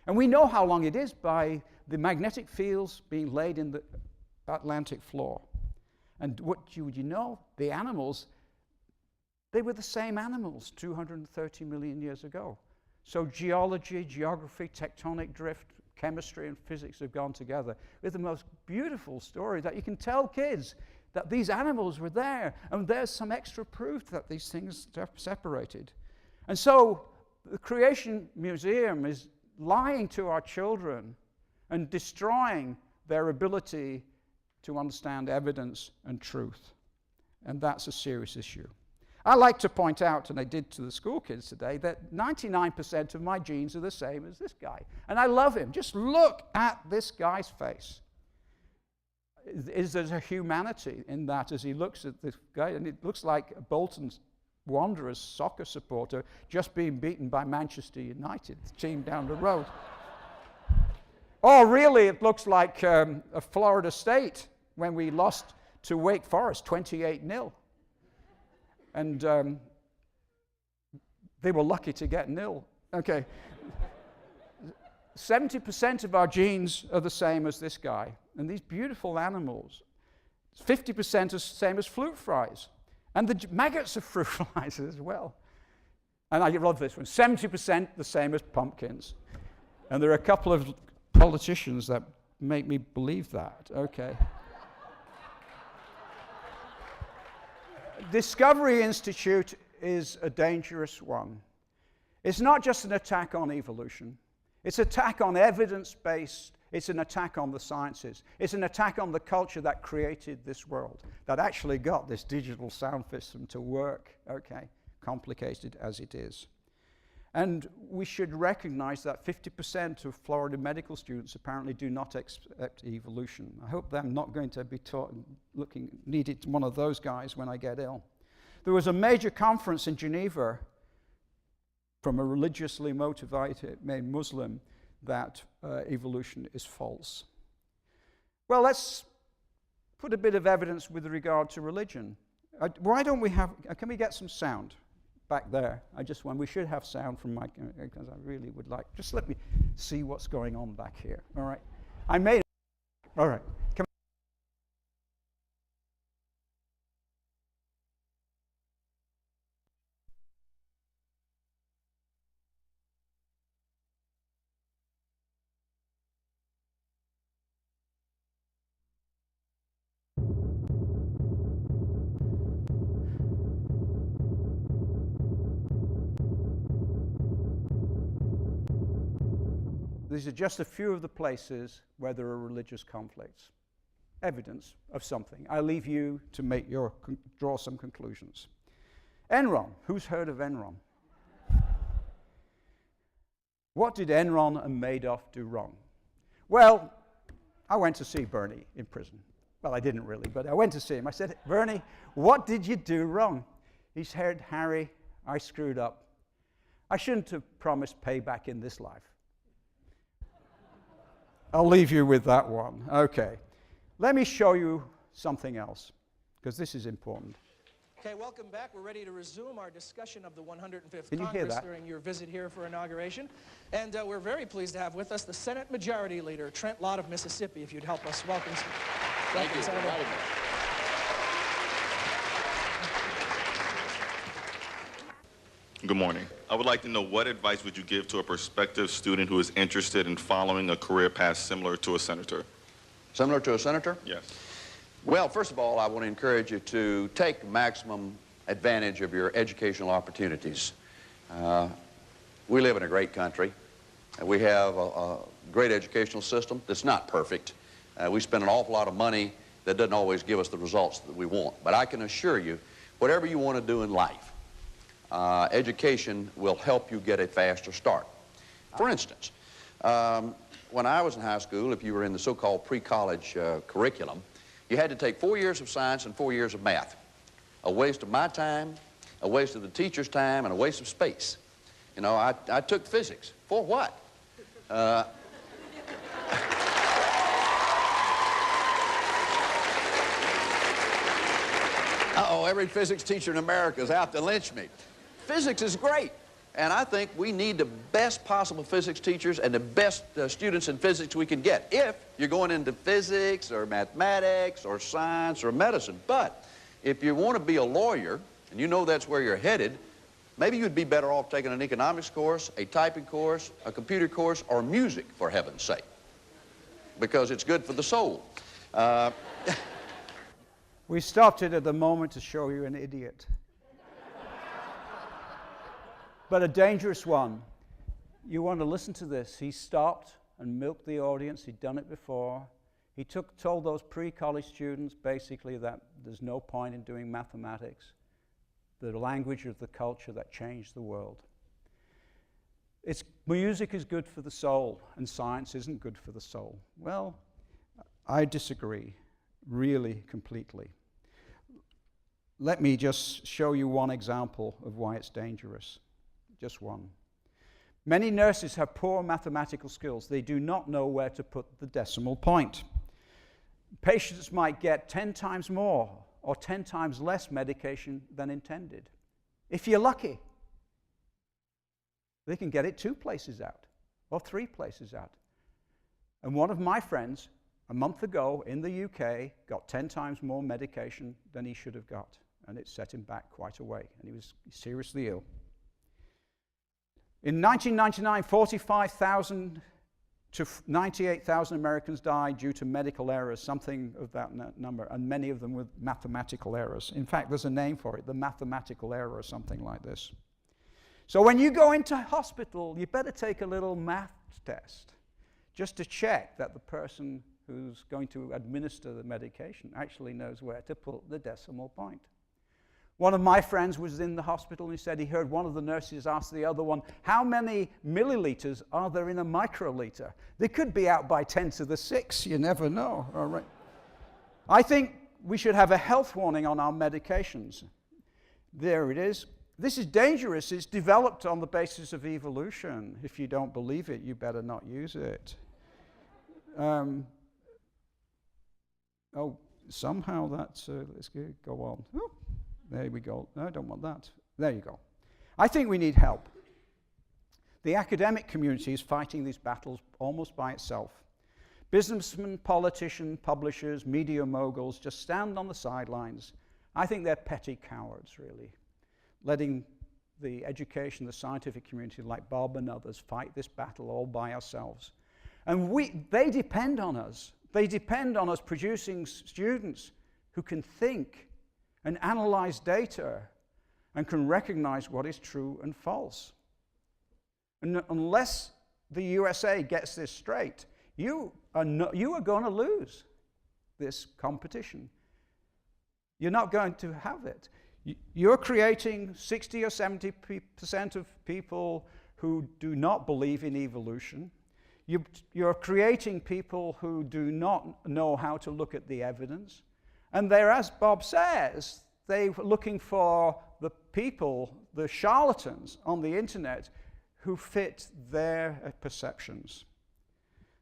And we know how long it is by the magnetic fields being laid in the Atlantic floor. And what would you know? The animals, they were the same animals 230 million years ago. So geology, geography, tectonic drift, chemistry, and physics have gone together with the most beautiful story that you can tell kids that these animals were there, and there's some extra proof that these things are separated. And so the Creation Museum is lying to our children and destroying their ability to understand evidence and truth. And that's a serious issue. I like to point out, and I did to the school kids today, that 99% of my genes are the same as this guy. And I love him. Just look at this guy's face. Is there a humanity in that as he looks at this guy? And it looks like a Bolton Wanderers soccer supporter just being beaten by Manchester United, the team down the road. Or really, it looks like a Florida State when we lost to Wake Forest 28-0. And they were lucky to get 0. Okay. 70% of our genes are the same as this guy. And these beautiful animals, 50% are the same as fruit flies. And the maggots are fruit flies as well. And I love this one, 70% the same as pumpkins. And there are a couple of politicians that make me believe that. Okay. Discovery Institute is a dangerous one. It's not just an attack on evolution. It's an attack on evidence-based. It's an attack on the sciences. It's an attack on the culture that created this world, that actually got this digital sound system to work, okay, complicated as it is. And we should recognize that 50% of Florida medical students apparently do not accept evolution. I hope that I'm not going to be taught needed one of those guys when I get ill. There was a major conference in Geneva from a religiously motivated Muslim that evolution is false. Well, let's put a bit of evidence with regard to religion. Why don't we have, can we get some sound back there? We should have sound from my, because I really would like, just let me see what's going on back here, all right? I made it, all right. These are just a few of the places where there are religious conflicts. Evidence of something. I leave you to draw some conclusions. Enron. Who's heard of Enron? What did Enron and Madoff do wrong? Well, I went to see Bernie in prison. Well, I didn't really, but I went to see him. I said, Bernie, what did you do wrong? He said, Harry, I screwed up. I shouldn't have promised payback in this life. I'll leave you with that one. Okay. Let me show you something else, because this is important. Okay, welcome back. We're ready to resume our discussion of the 105th Can you hear Congress that? during your visit here for inauguration. And we're very pleased to have with us the Senate Majority Leader, Trent Lott of Mississippi, if you'd help us welcome. Thank you. Senator. Good morning. I would like to know, what advice would you give to a prospective student who is interested in following a career path similar to a senator? Similar to a senator? Yes. Well, first of all, I want to encourage you to take maximum advantage of your educational opportunities. We live in a great country. We have a great educational system that's not perfect. We spend an awful lot of money that doesn't always give us the results that we want. But I can assure you, whatever you want to do in life, education will help you get a faster start. For instance, when I was in high school, if you were in the so-called pre-college curriculum, you had to take 4 years of science and 4 years of math. A waste of my time, a waste of the teacher's time, and a waste of space. You know, I took physics. For what? Uh-oh, every physics teacher in America is out to lynch me. Physics is great. And I think we need the best possible physics teachers and the best students in physics we can get if you're going into physics or mathematics or science or medicine. But if you want to be a lawyer, and you know that's where you're headed, maybe you'd be better off taking an economics course, a typing course, a computer course, or music, for heaven's sake, because it's good for the soul. We stopped it at the moment to show you an idiot. But a dangerous one. You want to listen to this. He stopped and milked the audience. He'd done it before. He told those pre-college students basically that there's no point in doing mathematics, the language of the culture that changed the world. Music is good for the soul, and science isn't good for the soul. Well, I disagree, really, completely. Let me just show you one example of why it's dangerous. Just one. Many nurses have poor mathematical skills. They do not know where to put the decimal point. Patients might get 10 times more or 10 times less medication than intended. If you're lucky, they can get it 2 places out or 3 places out. And one of my friends, a month ago in the UK, got 10 times more medication than he should have got. And it set him back quite a way. And he was seriously ill. In 1999, 45,000 to 98,000 Americans died due to medical errors, something of that number, and many of them with mathematical errors. In fact, there's a name for it, the mathematical error or something like this. So when you go into hospital, you better take a little math test just to check that the person who's going to administer the medication actually knows where to put the decimal point. One of my friends was in the hospital and he said he heard one of the nurses ask the other one, how many milliliters are there in a microliter? They could be out by 10 to the 6, you never know. All right. I think we should have a health warning on our medications. There it is. This is dangerous. It's developed on the basis of evolution. If you don't believe it, you better not use it. Somehow that's, let's go on. Oh. There we go. No, I don't want that. There you go. I think we need help. The academic community is fighting these battles almost by itself. Businessmen, politicians, publishers, media moguls just stand on the sidelines. I think they're petty cowards, really, letting the education, the scientific community like Bob and others fight this battle all by ourselves. And they depend on us. They depend on us producing students who can think and analyze data and can recognize what is true and false. And unless the USA gets this straight, you are going to lose this competition. You're not going to have it. You're creating 60 or 70% of people who do not believe in evolution. You're creating people who do not know how to look at the evidence. And they're, as Bob says, they're looking for the people, the charlatans on the internet who fit their perceptions.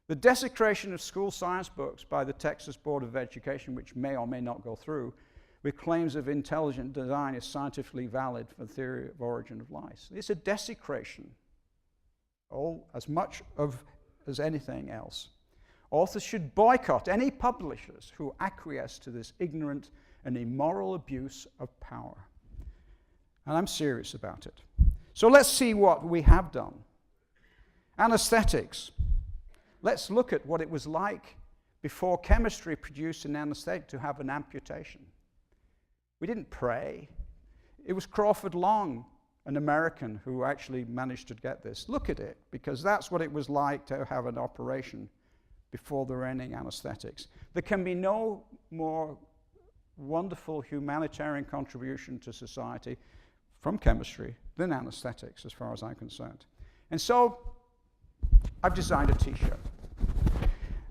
The desecration of school science books by the Texas Board of Education, which may or may not go through, with claims of intelligent design is scientifically valid for the theory of origin of life. It's a desecration, as much as anything else. Authors should boycott any publishers who acquiesce to this ignorant and immoral abuse of power. And I'm serious about it. So let's see what we have done. Anesthetics. Let's look at what it was like before chemistry produced an anesthetic to have an amputation. We didn't pray. It was Crawford Long, an American, who actually managed to get this. Look at it, because that's what it was like to have an operation before there were any anesthetics. There can be no more wonderful humanitarian contribution to society from chemistry than anesthetics, as far as I'm concerned. And so I've designed a t-shirt.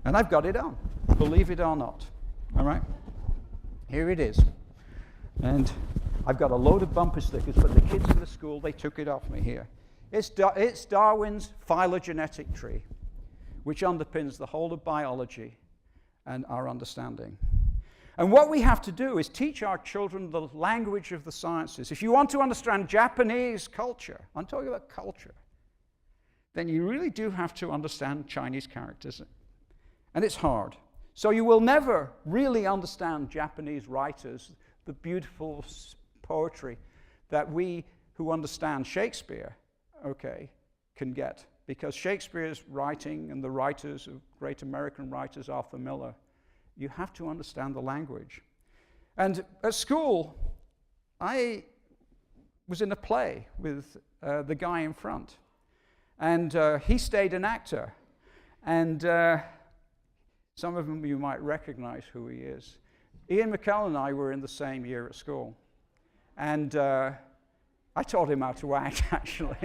And I've got it on, believe it or not. All right? Here it is. And I've got a load of bumper stickers, but the kids in the school, they took it off me here. It's Darwin's phylogenetic tree, which underpins the whole of biology and our understanding. And what we have to do is teach our children the language of the sciences. If you want to understand Japanese culture, I'm talking about culture, then you really do have to understand Chinese characters. And it's hard. So you will never really understand Japanese writers, the beautiful poetry that we who understand Shakespeare, can get. Because Shakespeare's writing and the writers of great American writers, Arthur Miller, you have to understand the language. And at school, I was in a play with the guy in front. And he stayed an actor. And some of them you might recognize who he is. Ian McKellen and I were in the same year at school. And I taught him how to act, actually.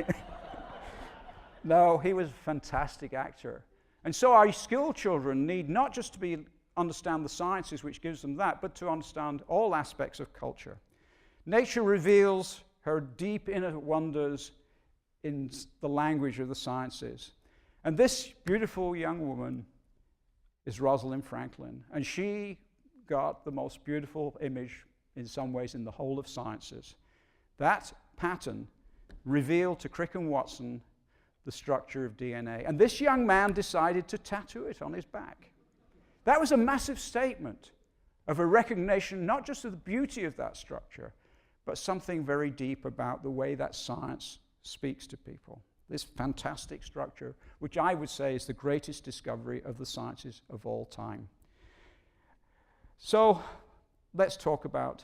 No, he was a fantastic actor. And so our school children need not just to understand the sciences, which gives them that, but to understand all aspects of culture. Nature reveals her deep inner wonders in the language of the sciences. And this beautiful young woman is Rosalind Franklin. And she got the most beautiful image, in some ways, in the whole of sciences. That pattern revealed to Crick and Watson the structure of DNA. And this young man decided to tattoo it on his back. That was a massive statement of a recognition, not just of the beauty of that structure, but something very deep about the way that science speaks to people. This fantastic structure, which I would say is the greatest discovery of the sciences of all time. So let's talk about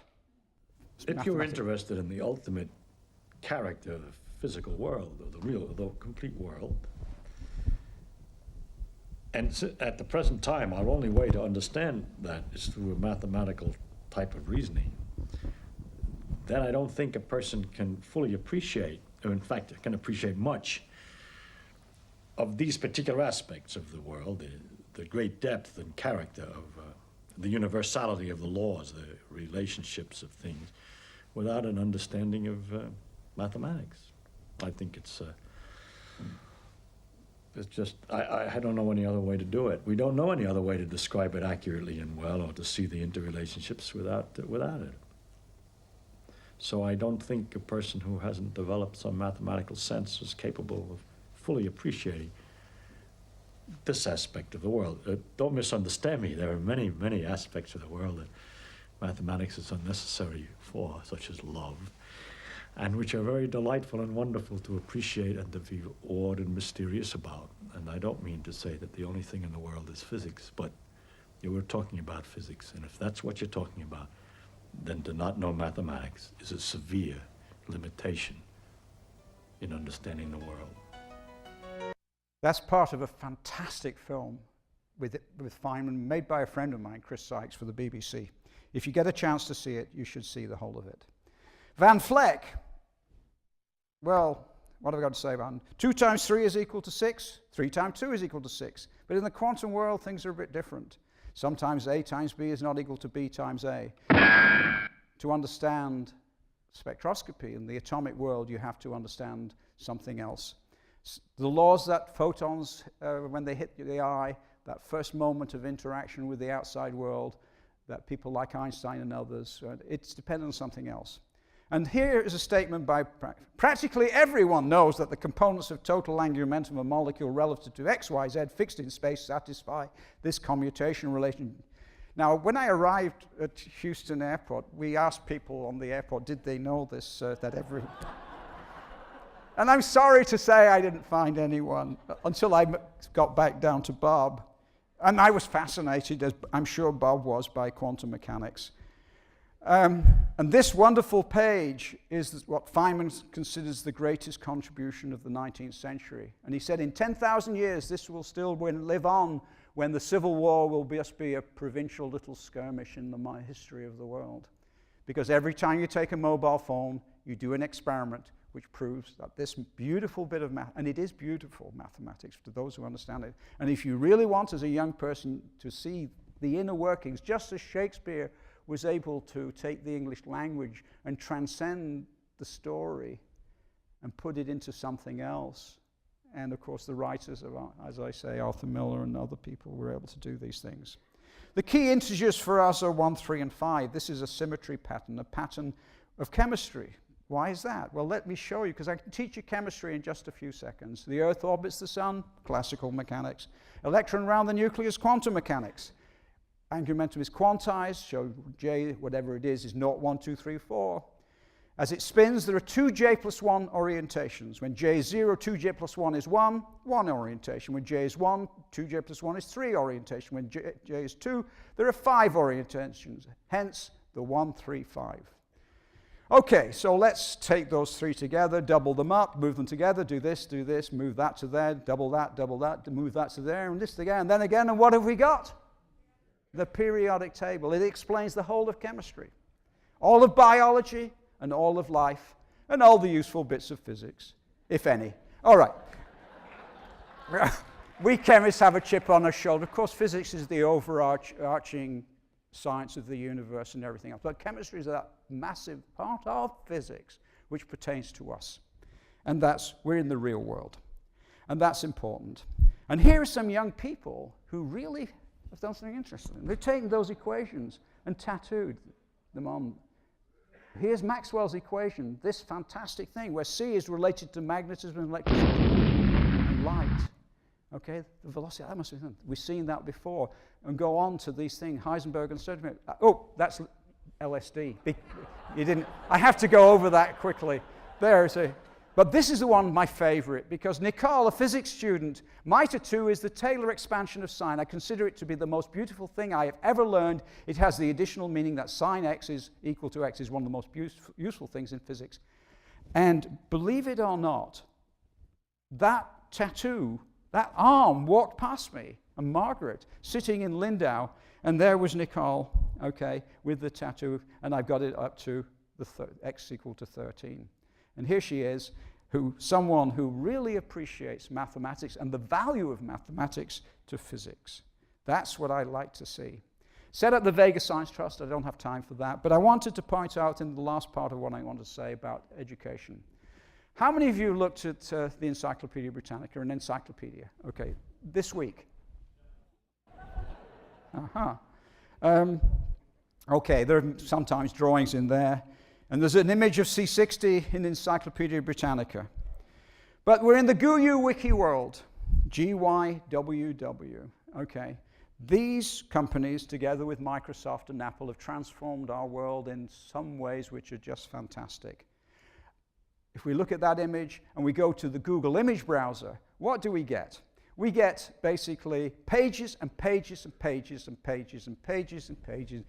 if you're interested in the ultimate character of the physical world, or the complete world, and at the present time, our only way to understand that is through a mathematical type of reasoning, then I don't think a person can fully appreciate, or in fact can appreciate much of these particular aspects of the world, the great depth and character of the universality of the laws, the relationships of things, without an understanding of mathematics. I think it's just, I don't know any other way to do it. We don't know any other way to describe it accurately and well, or to see the interrelationships without it. So I don't think a person who hasn't developed some mathematical sense is capable of fully appreciating this aspect of the world. Don't misunderstand me. There are many, many aspects of the world that mathematics is unnecessary for, such as love, and which are very delightful and wonderful to appreciate and to be awed and mysterious about. And I don't mean to say that the only thing in the world is physics, but you were talking about physics, and if that's what you're talking about, then to not know mathematics is a severe limitation in understanding the world. That's part of a fantastic film with Feynman, made by a friend of mine, Chris Sykes, for the BBC. If you get a chance to see it, you should see the whole of it. Van Vleck, well, what have I got to say about him? 2 times 3 is equal to 6. 3 times 2 is equal to 6. But in the quantum world, things are a bit different. Sometimes A times B is not equal to B times A. To understand spectroscopy. In the atomic world, you have to understand something else. The laws that photons, when they hit the eye, that first moment of interaction with the outside world, that people like Einstein and others, it's dependent on something else. And here is a statement by practically everyone knows that the components of total angular momentum of a molecule relative to x, y, z fixed in space satisfy this commutation relation. Now, when I arrived at Houston Airport, we asked people on the airport, did they know this, that every... And I'm sorry to say I didn't find anyone until I got back down to Bob. And I was fascinated, as I'm sure Bob was, by quantum mechanics. And this wonderful page is what Feynman considers the greatest contribution of the 19th century. And he said, in 10,000 years, this will still live on when the Civil War will just be a provincial little skirmish in the history of the world. Because every time you take a mobile phone, you do an experiment which proves that this beautiful bit of math, and it is beautiful mathematics to those who understand it. And if you really want, as a young person, to see the inner workings, just as Shakespeare was able to take the English language and transcend the story and put it into something else. And of course, the writers, as I say, Arthur Miller and other people were able to do these things. The key integers for us are 1, 3, and 5. This is a symmetry pattern, a pattern of chemistry. Why is that? Well, let me show you, because I can teach you chemistry in just a few seconds. The Earth orbits the Sun, classical mechanics. Electron around the nucleus, quantum mechanics. Angular momentum is quantized, so J, whatever it is 0, 1, 2, 3, 4. As it spins, there are 2 J plus 1 orientations. When J is 0, 2J plus 1 is 1 orientation. When J is 1, 2J plus 1 is 3 orientation. When J is 2, there are 5 orientations, hence the 1, 3, 5. Okay, so let's take those 3 together, double them up, move them together, do this, move that to there, double that, move that to there, and this again, and then again, and what have we got? The periodic table. It explains the whole of chemistry, all of biology, and all of life, and all the useful bits of physics, if any. All right. We chemists have a chip on our shoulder. Of course, physics is the overarching science of the universe and everything else. But chemistry is that massive part of physics which pertains to us. And we're in the real world. And that's important. And here are some young people who really have done something interesting. They've taken those equations and tattooed them on. Here's Maxwell's equation, this fantastic thing where C is related to magnetism and electricity and light. Okay, the velocity, that must be something. We've seen that before. And go on to these things, Heisenberg and Sturgeon. Oh, that's LSD. You didn't, I have to go over that quickly. There's a, but this is the one, my favorite, because Nicole, a physics student, my tattoo is the Taylor expansion of sine. I consider it to be the most beautiful thing I have ever learned. It has the additional meaning that sine x is equal to x is one of the most useful things in physics. And believe it or not, that tattoo, that arm walked past me, and Margaret, sitting in Lindau, and there was Nicole, okay, with the tattoo, and I've got it up to the x equal to 13. And here she is, someone who really appreciates mathematics and the value of mathematics to physics. That's what I like to see. Set up the Vega Science Trust. I don't have time for that, but I wanted to point out in the last part of what I want to say about education. How many of you looked at the Encyclopedia Britannica, an encyclopedia? Okay, this week. Okay, there are sometimes drawings in there. And there's an image of C60 in Encyclopedia Britannica. But we're in the GUU wiki world, GYWW, okay? These companies, together with Microsoft and Apple, have transformed our world in some ways which are just fantastic. If we look at that image and we go to the Google image browser, what do we get? We get basically pages and pages and pages and pages and pages and pages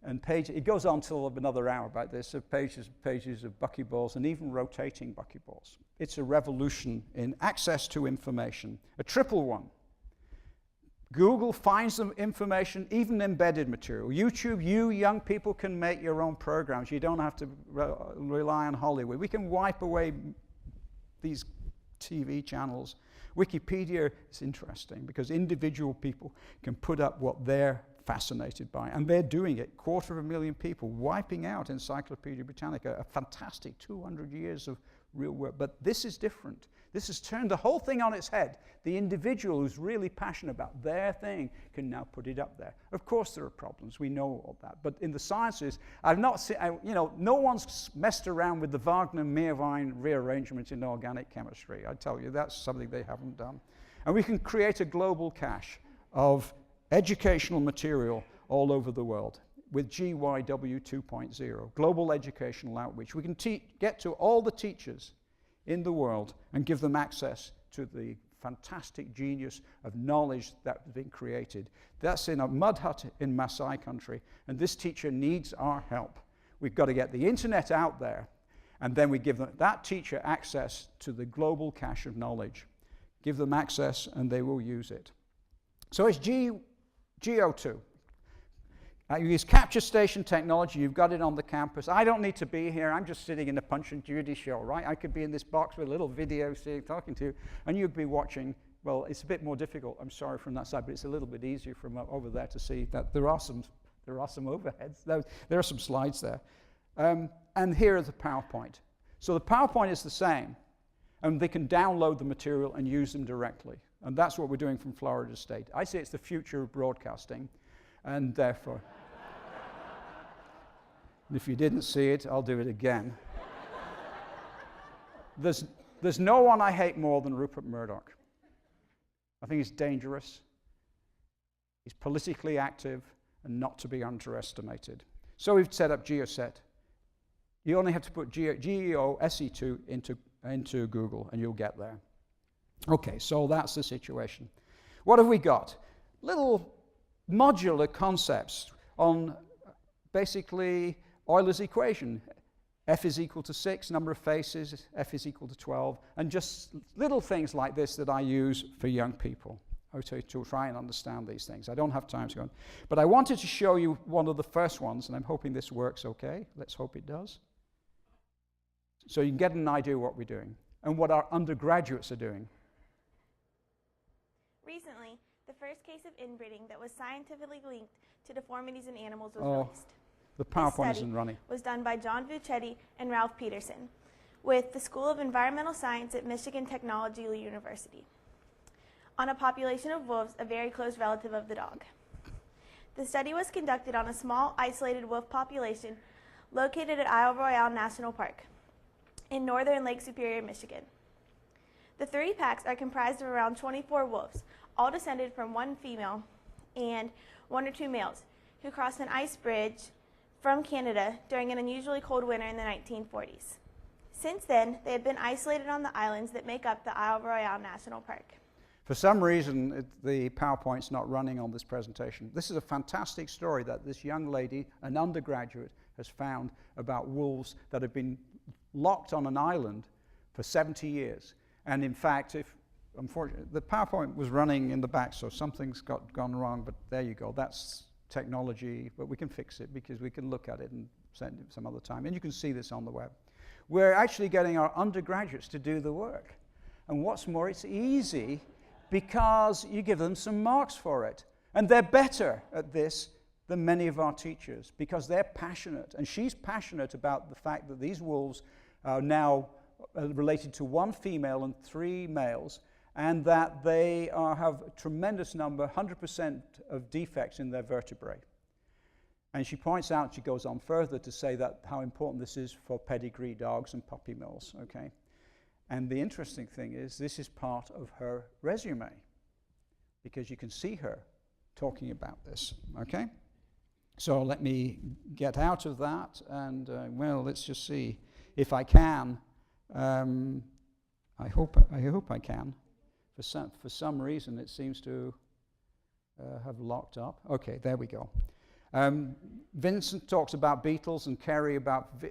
and pages. It goes on till another hour about this, of pages and pages of buckyballs and even rotating buckyballs. It's a revolution in access to information, a triple one. Google finds the information, even embedded material. YouTube, you young people can make your own programs. You don't have to rely on Hollywood. We can wipe away these TV channels. Wikipedia is interesting because individual people can put up what their fascinated by. And they're doing it. 250,000 people, wiping out Encyclopedia Britannica, a fantastic 200 years of real work. But this is different. This has turned the whole thing on its head. The individual who's really passionate about their thing can now put it up there. Of course there are problems, we know all that. But in the sciences, I've not seen, no one's messed around with the Wagner-Meerwein rearrangement in organic chemistry. I tell you, that's something they haven't done. And we can create a global cache of educational material all over the world with GYW 2.0, Global Educational Outreach. We can get to all the teachers in the world and give them access to the fantastic genius of knowledge that has been created. That's in a mud hut in Maasai country, and this teacher needs our help. We've got to get the internet out there, and then we give that teacher access to the global cache of knowledge. Give them access, and they will use it. So it's GO2. You use capture station technology. You've got it on the campus. I don't need to be here. I'm just sitting in a Punch and Judy show, right? I could be in this box with a little video talking to you, and you'd be watching. Well, it's a bit more difficult, I'm sorry, from that side, but it's a little bit easier from over there to see that there are some overheads. There are some slides there. And here is the PowerPoint. So the PowerPoint is the same, and they can download the material and use them directly. And that's what we're doing from Florida State. I say it's the future of broadcasting, and therefore, if you didn't see it, I'll do it again. There's no one I hate more than Rupert Murdoch. I think he's dangerous. He's politically active and not to be underestimated. So we've set up GeoSet. You only have to put GEOSE2 into Google, and you'll get there. Okay, so that's the situation. What have we got? Little modular concepts on basically Euler's equation. F is equal to 6, number of faces, F is equal to 12, and just little things like this that I use for young people to try and understand these things. I don't have time to go on. But I wanted to show you one of the first ones, and I'm hoping this works okay. Let's hope it does. So you can get an idea of what we're doing and what our undergraduates are doing. Recently, the first case of inbreeding that was scientifically linked to deformities in animals was released. The PowerPoint isn't running. Was done by John Vuccetti and Ralph Peterson with the School of Environmental Science at Michigan Technological University on a population of wolves, a very close relative of the dog. The study was conducted on a small, isolated wolf population located at Isle Royale National Park in northern Lake Superior, Michigan. The 3 packs are comprised of around 24 wolves, all descended from 1 female and 1 or 2 males, who crossed an ice bridge from Canada during an unusually cold winter in the 1940s. Since then, they have been isolated on the islands that make up the Isle Royale National Park. For some reason, the PowerPoint's not running on this presentation. This is a fantastic story that this young lady, an undergraduate, has found about wolves that have been locked on an island for 70 years. And in fact, unfortunately, the PowerPoint was running in the back, so something's gone wrong, but there you go. That's technology, but we can fix it because we can look at it and send it some other time. And you can see this on the web. We're actually getting our undergraduates to do the work. And what's more, it's easy because you give them some marks for it. And they're better at this than many of our teachers because they're passionate. And she's passionate about the fact that these wolves are now related to 1 female and 3 males, and that they have a tremendous number, 100% of defects in their vertebrae. And she points out, she goes on further to say that how important this is for pedigree dogs and puppy mills, okay? And the interesting thing is this is part of her resume because you can see her talking about this, okay? So let me get out of that and, well, let's just see if I can. I hope I can. For some reason, it seems to have locked up. Okay, there we go. Vincent talks about beetles and Kerry about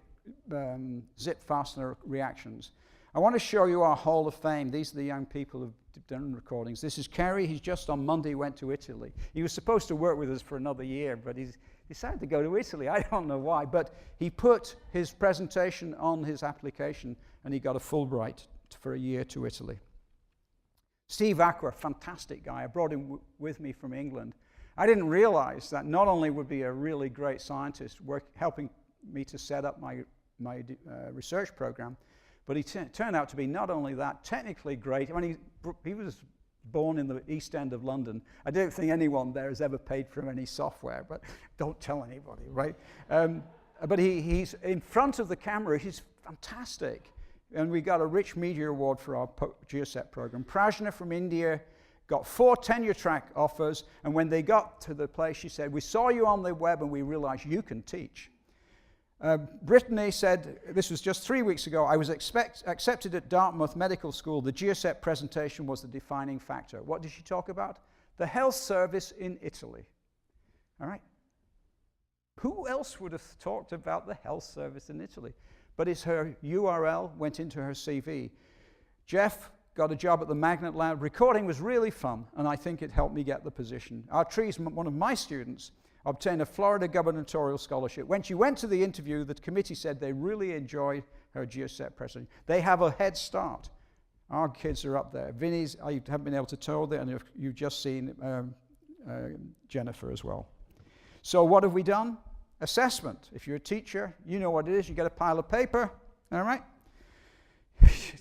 zip fastener reactions. I want to show you our Hall of Fame. These are the young people who've done recordings. This is Kerry. He's just on Monday went to Italy. He was supposed to work with us for another year, but he's decided to go to Italy. I don't know why, but he put his presentation on his application and he got a Fulbright for a year to Italy. Steve Aqua, fantastic guy. I brought him with me from England. I didn't realize that not only would be a really great scientist helping me to set up my research program, but he turned out to be not only that, technically great. I mean, he was born in the East End of London. I don't think anyone there has ever paid for any software, but don't tell anybody, right? But he's in front of the camera, he's fantastic. And we got a Rich Media Award for our GeoSet program. Prajna from India got 4 tenure track offers, and when they got to the place, she said, "We saw you on the web and we realized you can teach." Brittany said, this was just 3 weeks ago, "I was accepted at Dartmouth Medical School. The GeoSet presentation was the defining factor." What did she talk about? The health service in Italy. All right? Who else would have talked about the health service in Italy? But it's her URL, went into her CV. Jeff got a job at the Magnet Lab. Recording was really fun, and I think it helped me get the position. Artrice, one of my students, obtained a Florida gubernatorial scholarship. When she went to the interview, the committee said they really enjoyed her GeoSet presentation. They have a head start. Our kids are up there. Vinny's, I haven't been able to tell that, and you've just seen Jennifer as well. So what have we done? Assessment. If you're a teacher, you know what it is. You get a pile of paper, all right?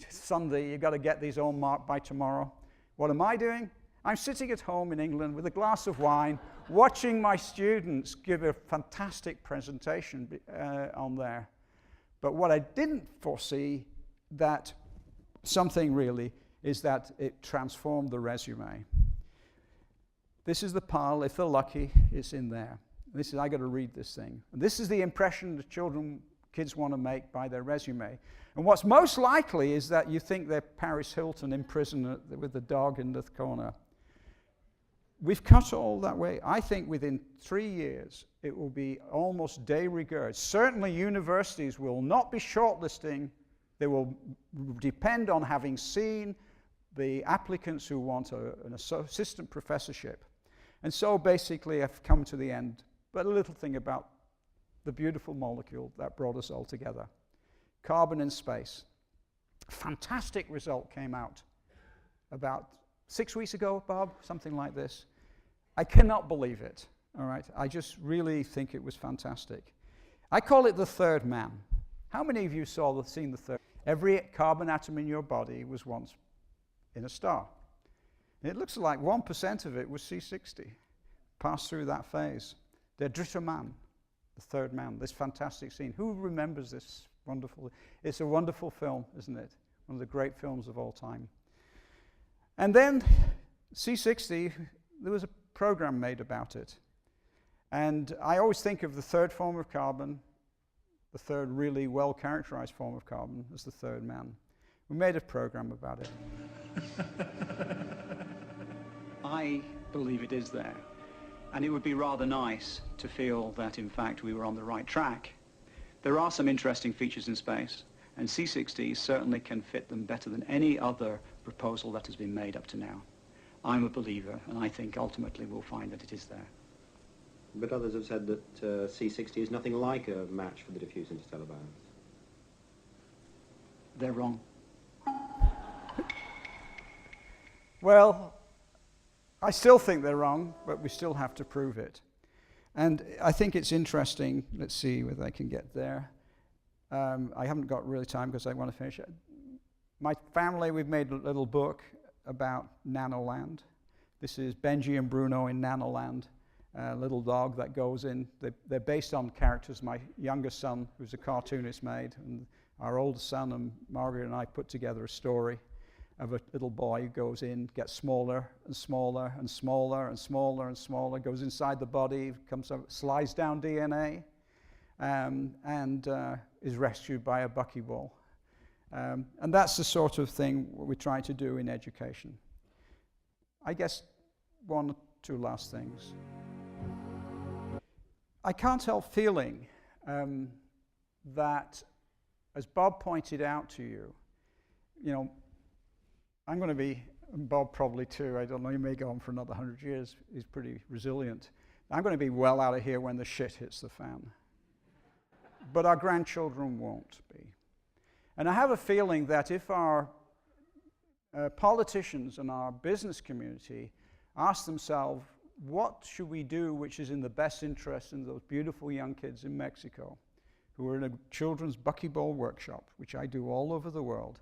Sunday, you've got to get these all marked by tomorrow. What am I doing? I'm sitting at home in England with a glass of wine, watching my students give a fantastic presentation on there. But what I didn't foresee that something really is that it transformed the resume. This is the pile. If they're lucky, it's in there. I got to read this thing. And this is the impression the kids want to make by their resume. And what's most likely is that you think they're Paris Hilton in prison with the dog in the corner. We've cut all that way. I think within 3 years, it will be almost de rigueur. Certainly universities will not be shortlisting. They will depend on having seen the applicants who want an assistant professorship. And so basically I've come to the end. But a little thing about the beautiful molecule that brought us all together. Carbon in space. A fantastic result came out about 6 weeks ago, Bob, something like this. I cannot believe it, all right? I just really think it was fantastic. I call it the third man. How many of you seen the third? Every carbon atom in your body was once in a star. And it looks like 1% of it was C60, passed through that phase. Der dritte Mann, the third man, this fantastic scene. Who remembers this wonderful? It's a wonderful film, isn't it? One of the great films of all time. And then C60, there was a program made about it. And I always think of the third form of carbon, the third really well-characterized form of carbon, as the third man. We made a program about it. I believe it is there. And it would be rather nice to feel that, in fact, we were on the right track. There are some interesting features in space, and C60 certainly can fit them better than any other proposal that has been made up to now. I'm a believer, and I think ultimately we'll find that it is there. But others have said that C60 is nothing like a match for the diffuse interstellar bands. They're wrong. Well, I still think they're wrong, but we still have to prove it. And I think it's interesting. Let's see whether I can get there. I haven't got really time because I want to finish it. My family, we've made a little book about Nanoland. This is Benji and Bruno in Nanoland, a little dog that goes in. They're based on characters my youngest son, who's a cartoonist, made, and our oldest son and Margaret and I put together a story of a little boy who goes in, gets smaller and smaller and smaller and smaller and smaller, goes inside the body, comes up, slides down DNA, and is rescued by a buckyball. And that's the sort of thing we try to do in education. I guess one or two last things. I can't help feeling that, as Bob pointed out to you, I'm going to be, and Bob probably too, I don't know, he may go on for another 100 years, he's pretty resilient. I'm going to be well out of here when the shit hits the fan. But our grandchildren won't be. And I have a feeling that if our politicians and our business community ask themselves what should we do which is in the best interest in those beautiful young kids in Mexico who are in a children's buckyball workshop, which I do all over the world,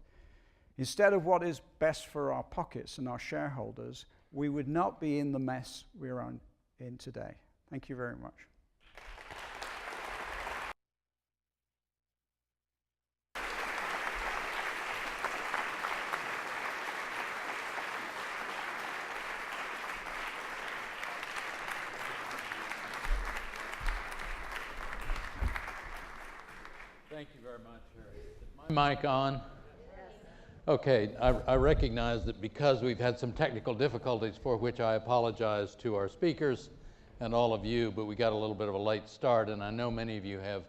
instead of what is best for our pockets and our shareholders, we would not be in the mess we're in today. Thank you very much. Thank you very much, Harry. Is my mic on? Okay, I recognize that because we've had some technical difficulties, for which I apologize to our speakers and all of you, but we got a little bit of a late start, and I know many of you have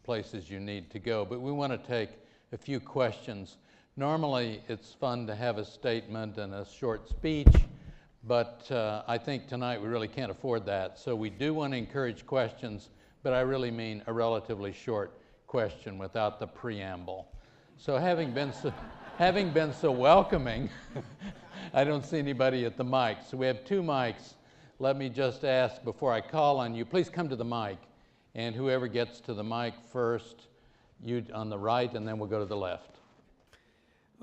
places you need to go, but we want to take a few questions. Normally, it's fun to have a statement and a short speech, but I think tonight we really can't afford that, so we do want to encourage questions, but I really mean a relatively short question without the preamble. So having been so welcoming, I don't see anybody at the mic. So we have two mics. Let me just ask before I call on you, please come to the mic. And whoever gets to the mic first, you on the right, and then we'll go to the left.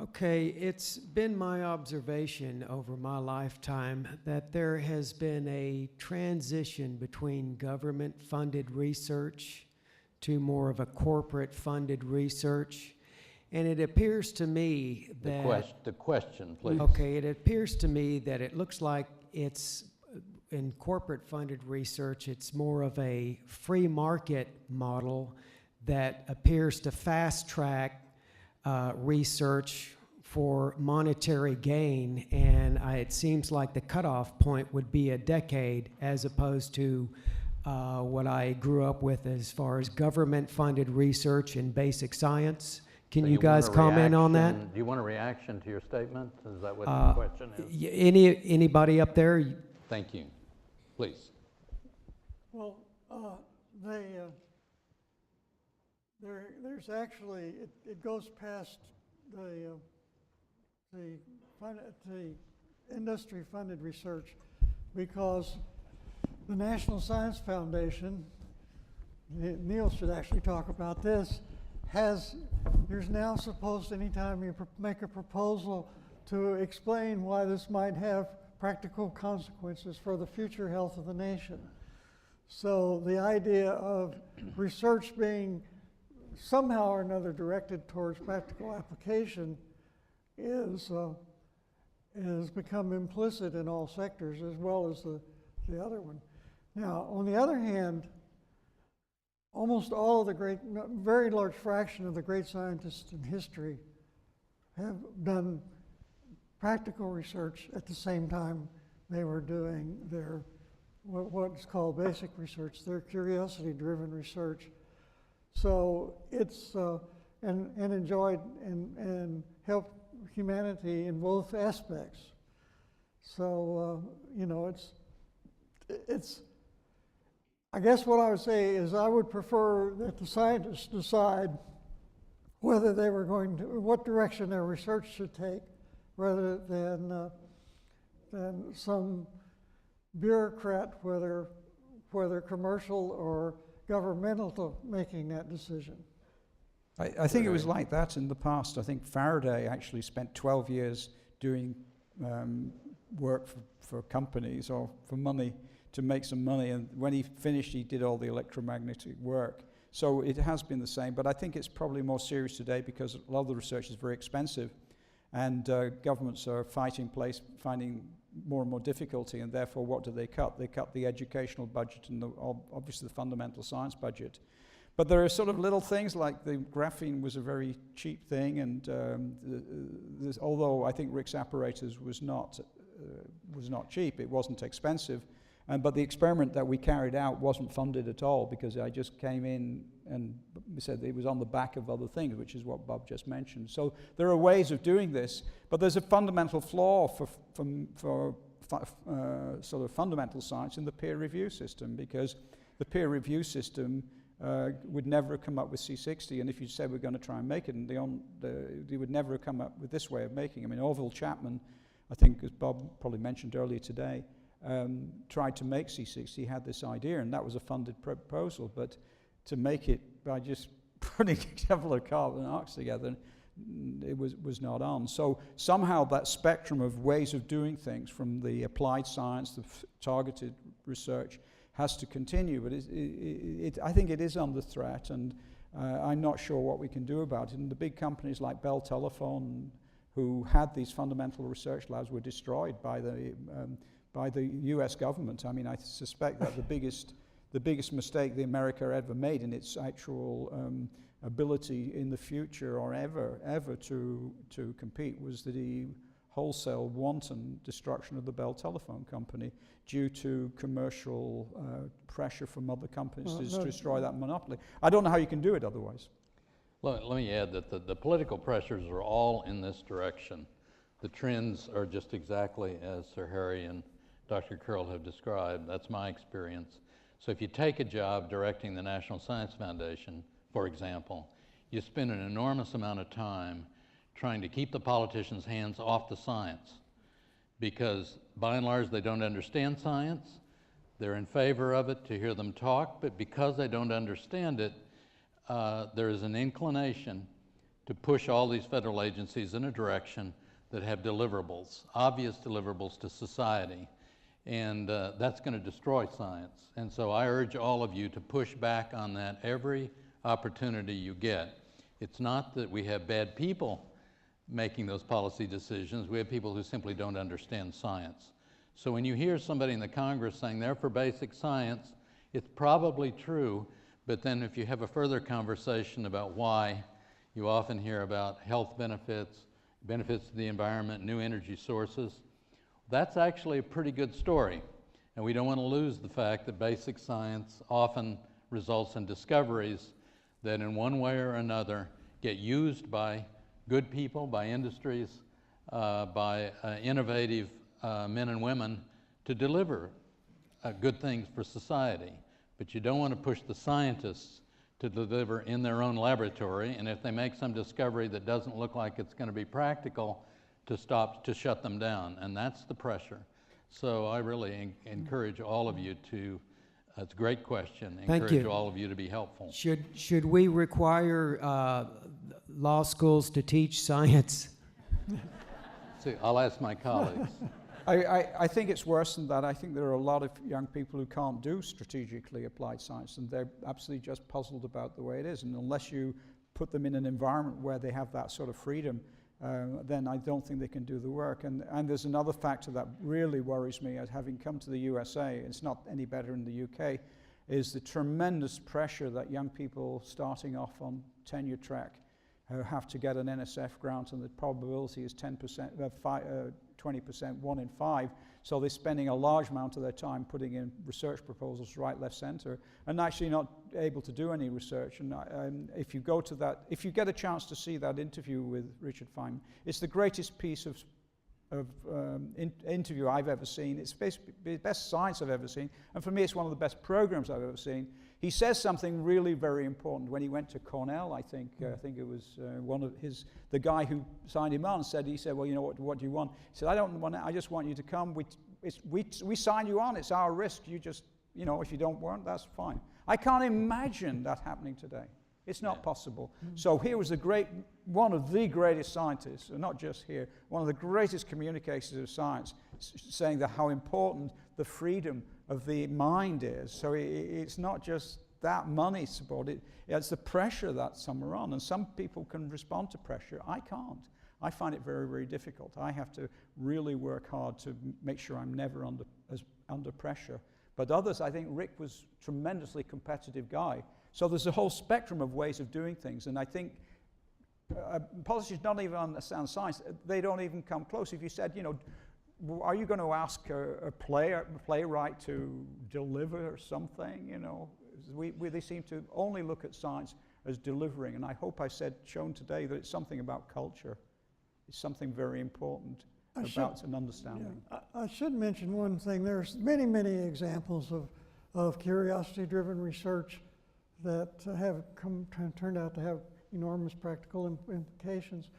Okay, it's been my observation over my lifetime that there has been a transition between government-funded research to more of a corporate-funded research. And it appears to me that... The question, please. Okay, it appears to me that it looks like it's, in corporate-funded research, it's more of a free market model that appears to fast-track research for monetary gain, and it seems like the cutoff point would be a decade as opposed to what I grew up with as far as government-funded research in basic science. Can you guys comment on that? Do you want a reaction to your statement? Is that what the question is? Anybody up there? Thank you. Please. Well, there's actually, it goes past the industry-funded research, because the National Science Foundation, Neil should actually talk about this, there's now supposed, anytime you make a proposal to explain why this might have practical consequences for the future health of the nation. So the idea of research being somehow or another directed towards practical application is become implicit in all sectors, as well as the other one. Now, on the other hand, almost all of the very large fraction of the great scientists in history have done practical research at the same time they were doing their, what's called basic research, their curiosity-driven research. So it's, and enjoyed and helped humanity in both aspects. So, you know, it's, I guess what I would say is I would prefer that the scientists decide whether they were going to, what direction their research should take, rather than some bureaucrat, whether commercial or governmental, making that decision. I think it was like that in the past. I think Faraday actually spent 12 years doing work for companies or for money, to make some money, and when he finished, he did all the electromagnetic work. So it has been the same, but I think it's probably more serious today because a lot of the research is very expensive, and governments are finding more and more difficulty, and therefore what do they cut? They cut the educational budget and obviously the fundamental science budget. But there are sort of little things like the graphene was a very cheap thing, and although I think Rick's apparatus was not cheap, it wasn't expensive. But the experiment that we carried out wasn't funded at all, because I just came in and said it was on the back of other things, which is what Bob just mentioned. So there are ways of doing this, but there's a fundamental flaw for sort of fundamental science in the peer review system, because the peer review system would never have come up with C60, and if you said we're going to try and make it, and they would never have come up with this way of making it. I mean, Orville Chapman, I think, as Bob probably mentioned earlier today, tried to make C60, he had this idea, and that was a funded proposal, but to make it by just putting a couple of carbon arcs together, it was not on. So somehow that spectrum of ways of doing things, from the applied science, the targeted research, has to continue. But I think it is under threat, and I'm not sure what we can do about it. And the big companies like Bell Telephone, who had these fundamental research labs, were destroyed by the U.S. government. I mean, I suspect that the biggest mistake the America ever made in its actual ability in the future or ever to compete was the wholesale wanton destruction of the Bell Telephone Company due to commercial pressure from other companies to destroy that monopoly. I don't know how you can do it otherwise. Let me add that the political pressures are all in this direction. The trends are just exactly as Sir Harry and Dr. Curl have described. That's my experience. So if you take a job directing the National Science Foundation, for example, you spend an enormous amount of time trying to keep the politicians' hands off the science, because by and large they don't understand science. They're in favor of it to hear them talk, but because they don't understand it, there is an inclination to push all these federal agencies in a direction that have deliverables, obvious deliverables to society, and that's going to destroy science. And so I urge all of you to push back on that every opportunity you get. It's not that we have bad people making those policy decisions. We have people who simply don't understand science. So when you hear somebody in the Congress saying they're for basic science, it's probably true, but then if you have a further conversation about why, you often hear about health benefits, benefits to the environment, new energy sources. That's actually a pretty good story. And we don't want to lose the fact that basic science often results in discoveries that in one way or another get used by good people, by industries, by innovative men and women to deliver good things for society. But you don't want to push the scientists to deliver in their own laboratory, and if they make some discovery that doesn't look like it's going to be practical, to shut them down, and that's the pressure. So I really encourage all of you to, it's a great question, encourage all of you to be helpful. Should we require law schools to teach science? See, I'll ask my colleagues. I think it's worse than that. I think there are a lot of young people who can't do strategically applied science, and they're absolutely just puzzled about the way it is. And unless you put them in an environment where they have that sort of freedom, then I don't think they can do the work. And there's another factor that really worries me, as having come to the USA, it's not any better in the UK, is the tremendous pressure that young people starting off on tenure track have to get an NSF grant, and the probability is 10%, 20%, 1 in 5. So they're spending a large amount of their time putting in research proposals right, left, center, and actually not able to do any research. And if you go to that, if you get a chance to see that interview with Richard Feynman, it's the greatest piece of interview I've ever seen. It's basically the best science I've ever seen, and for me it's one of the best programs I've ever seen. He says something really very important when he went to Cornell. I think it was one of the guy who signed him on said, well, you know, what do you want? He said, I don't want it, I just want you to come. We sign you on, it's our risk. You just, you know, if you don't want, that's fine. I can't imagine that happening today. It's not possible. So here was one of the greatest scientists, and not just here, one of the greatest communicators of science, saying that how important the freedom of the mind is. So it's not just that money support, it's the pressure that some are on, and some people can respond to pressure. I can't. I find it very, very difficult. I have to really work hard to make sure I'm never under pressure. But others, I think Rick was a tremendously competitive guy. So there's a whole spectrum of ways of doing things, and I think politicians don't even understand science. They don't even come close. If you said, you know, are you going to ask a playwright to deliver something? You know, they seem to only look at science as delivering, and I hope I've shown today that it's something about culture. It's something very important about an understanding. Yeah, I should mention one thing. There's many, many examples of curiosity-driven research that have turned out to have enormous practical implications.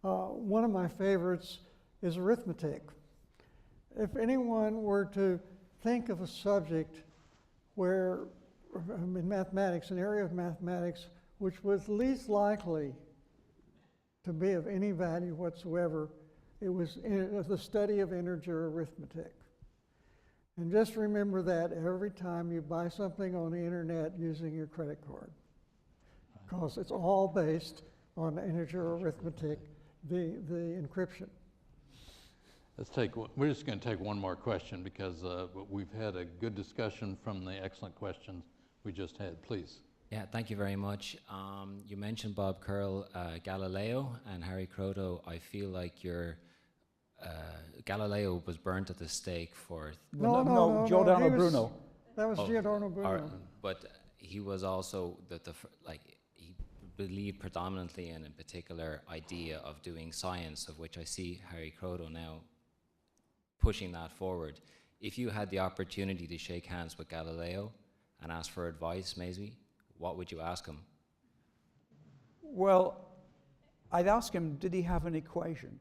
One of my favorites is arithmetic. if anyone were to think of a subject where, in mathematics, an area of mathematics which was least likely to be of any value whatsoever, it was the study of integer arithmetic. And just remember that every time you buy something on the internet using your credit card, because it's all based on integer arithmetic, the encryption. We're just going to take one more question because we've had a good discussion from the excellent questions we just had. Please. Yeah, thank you very much. You mentioned Bob Curl, Galileo, and Harry Kroto. I feel like Galileo was burnt at the stake for... No, Giordano Bruno. That was Giordano Bruno. But he was also, he believed predominantly in a particular idea of doing science, of which I see Harry Kroto now pushing that forward. If you had the opportunity to shake hands with Galileo and ask for advice, maybe, what would you ask him? Well, I'd ask him, did he have an equation?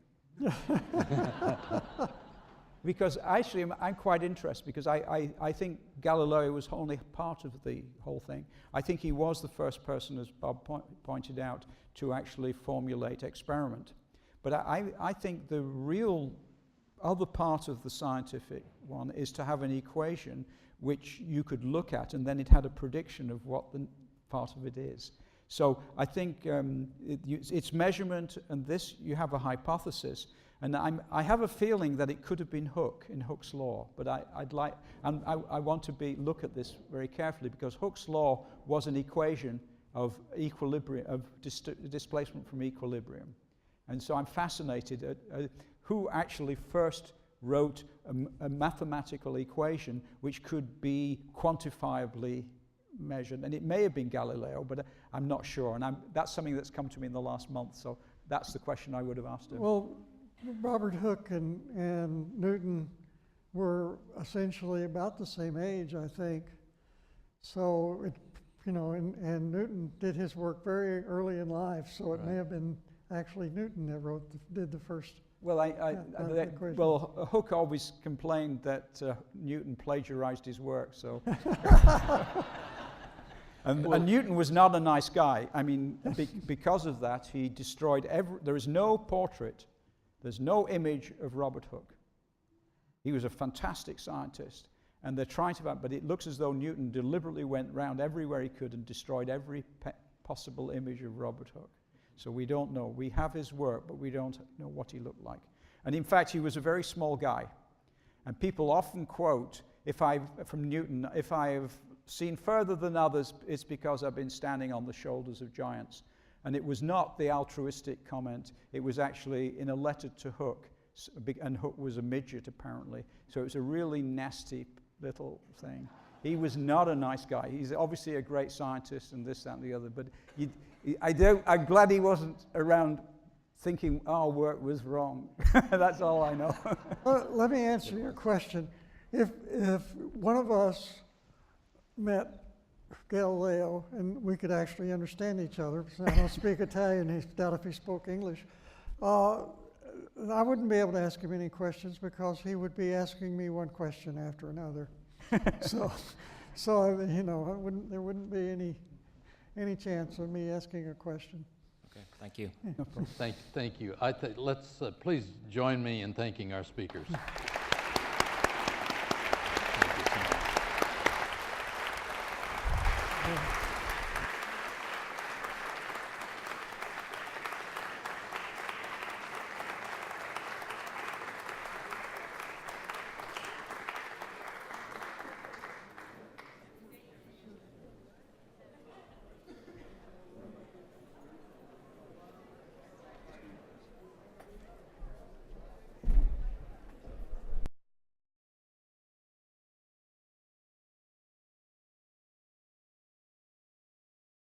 Because actually, I'm quite interested, because I think Galileo was only part of the whole thing. I think he was the first person, as Bob pointed out, to actually formulate experiment. But I think the real other part of the scientific one is to have an equation which you could look at, and then it had a prediction of what the part of it is. So I think it's measurement, and this, you have a hypothesis. And I have a feeling that it could have been Hooke in Hooke's law, but I want to look at this very carefully, because Hooke's law was an equation of equilibrium, of displacement from equilibrium. And so I'm fascinated at who actually first wrote a mathematical equation which could be quantifiably measured. And it may have been Galileo, but I'm not sure. And that's something that's come to me in the last month, so that's the question I would have asked him. Well, Robert Hooke and Newton were essentially about the same age, I think. So, and Newton did his work very early in life, so it may have been actually Newton that did the first. Well, Hooke always complained that Newton plagiarized his work, so. And Newton was not a nice guy. I mean, because of that, he destroyed there is no portrait, there's no image of Robert Hooke. He was a fantastic scientist, and they're trying to, but it looks as though Newton deliberately went round everywhere he could and destroyed every possible image of Robert Hooke. So we don't know. We have his work, but we don't know what he looked like. And in fact, he was a very small guy. And people often quote, from Newton, if I've seen further than others, it's because I've been standing on the shoulders of giants. And it was not the altruistic comment. It was actually in a letter to Hooke. And Hooke was a midget, apparently. So it was a really nasty little thing. He was not a nice guy. He's obviously a great scientist and this, that, and the other. But I'm glad he wasn't around thinking our work was wrong. That's all I know. Let me answer your question. If one of us met Galileo and we could actually understand each other, because I don't speak Italian, I doubt if he spoke English, I wouldn't be able to ask him any questions, because he would be asking me one question after another. so there wouldn't be any chance of me asking a question. Okay, thank you. Thank you. Let's please join me in thanking our speakers.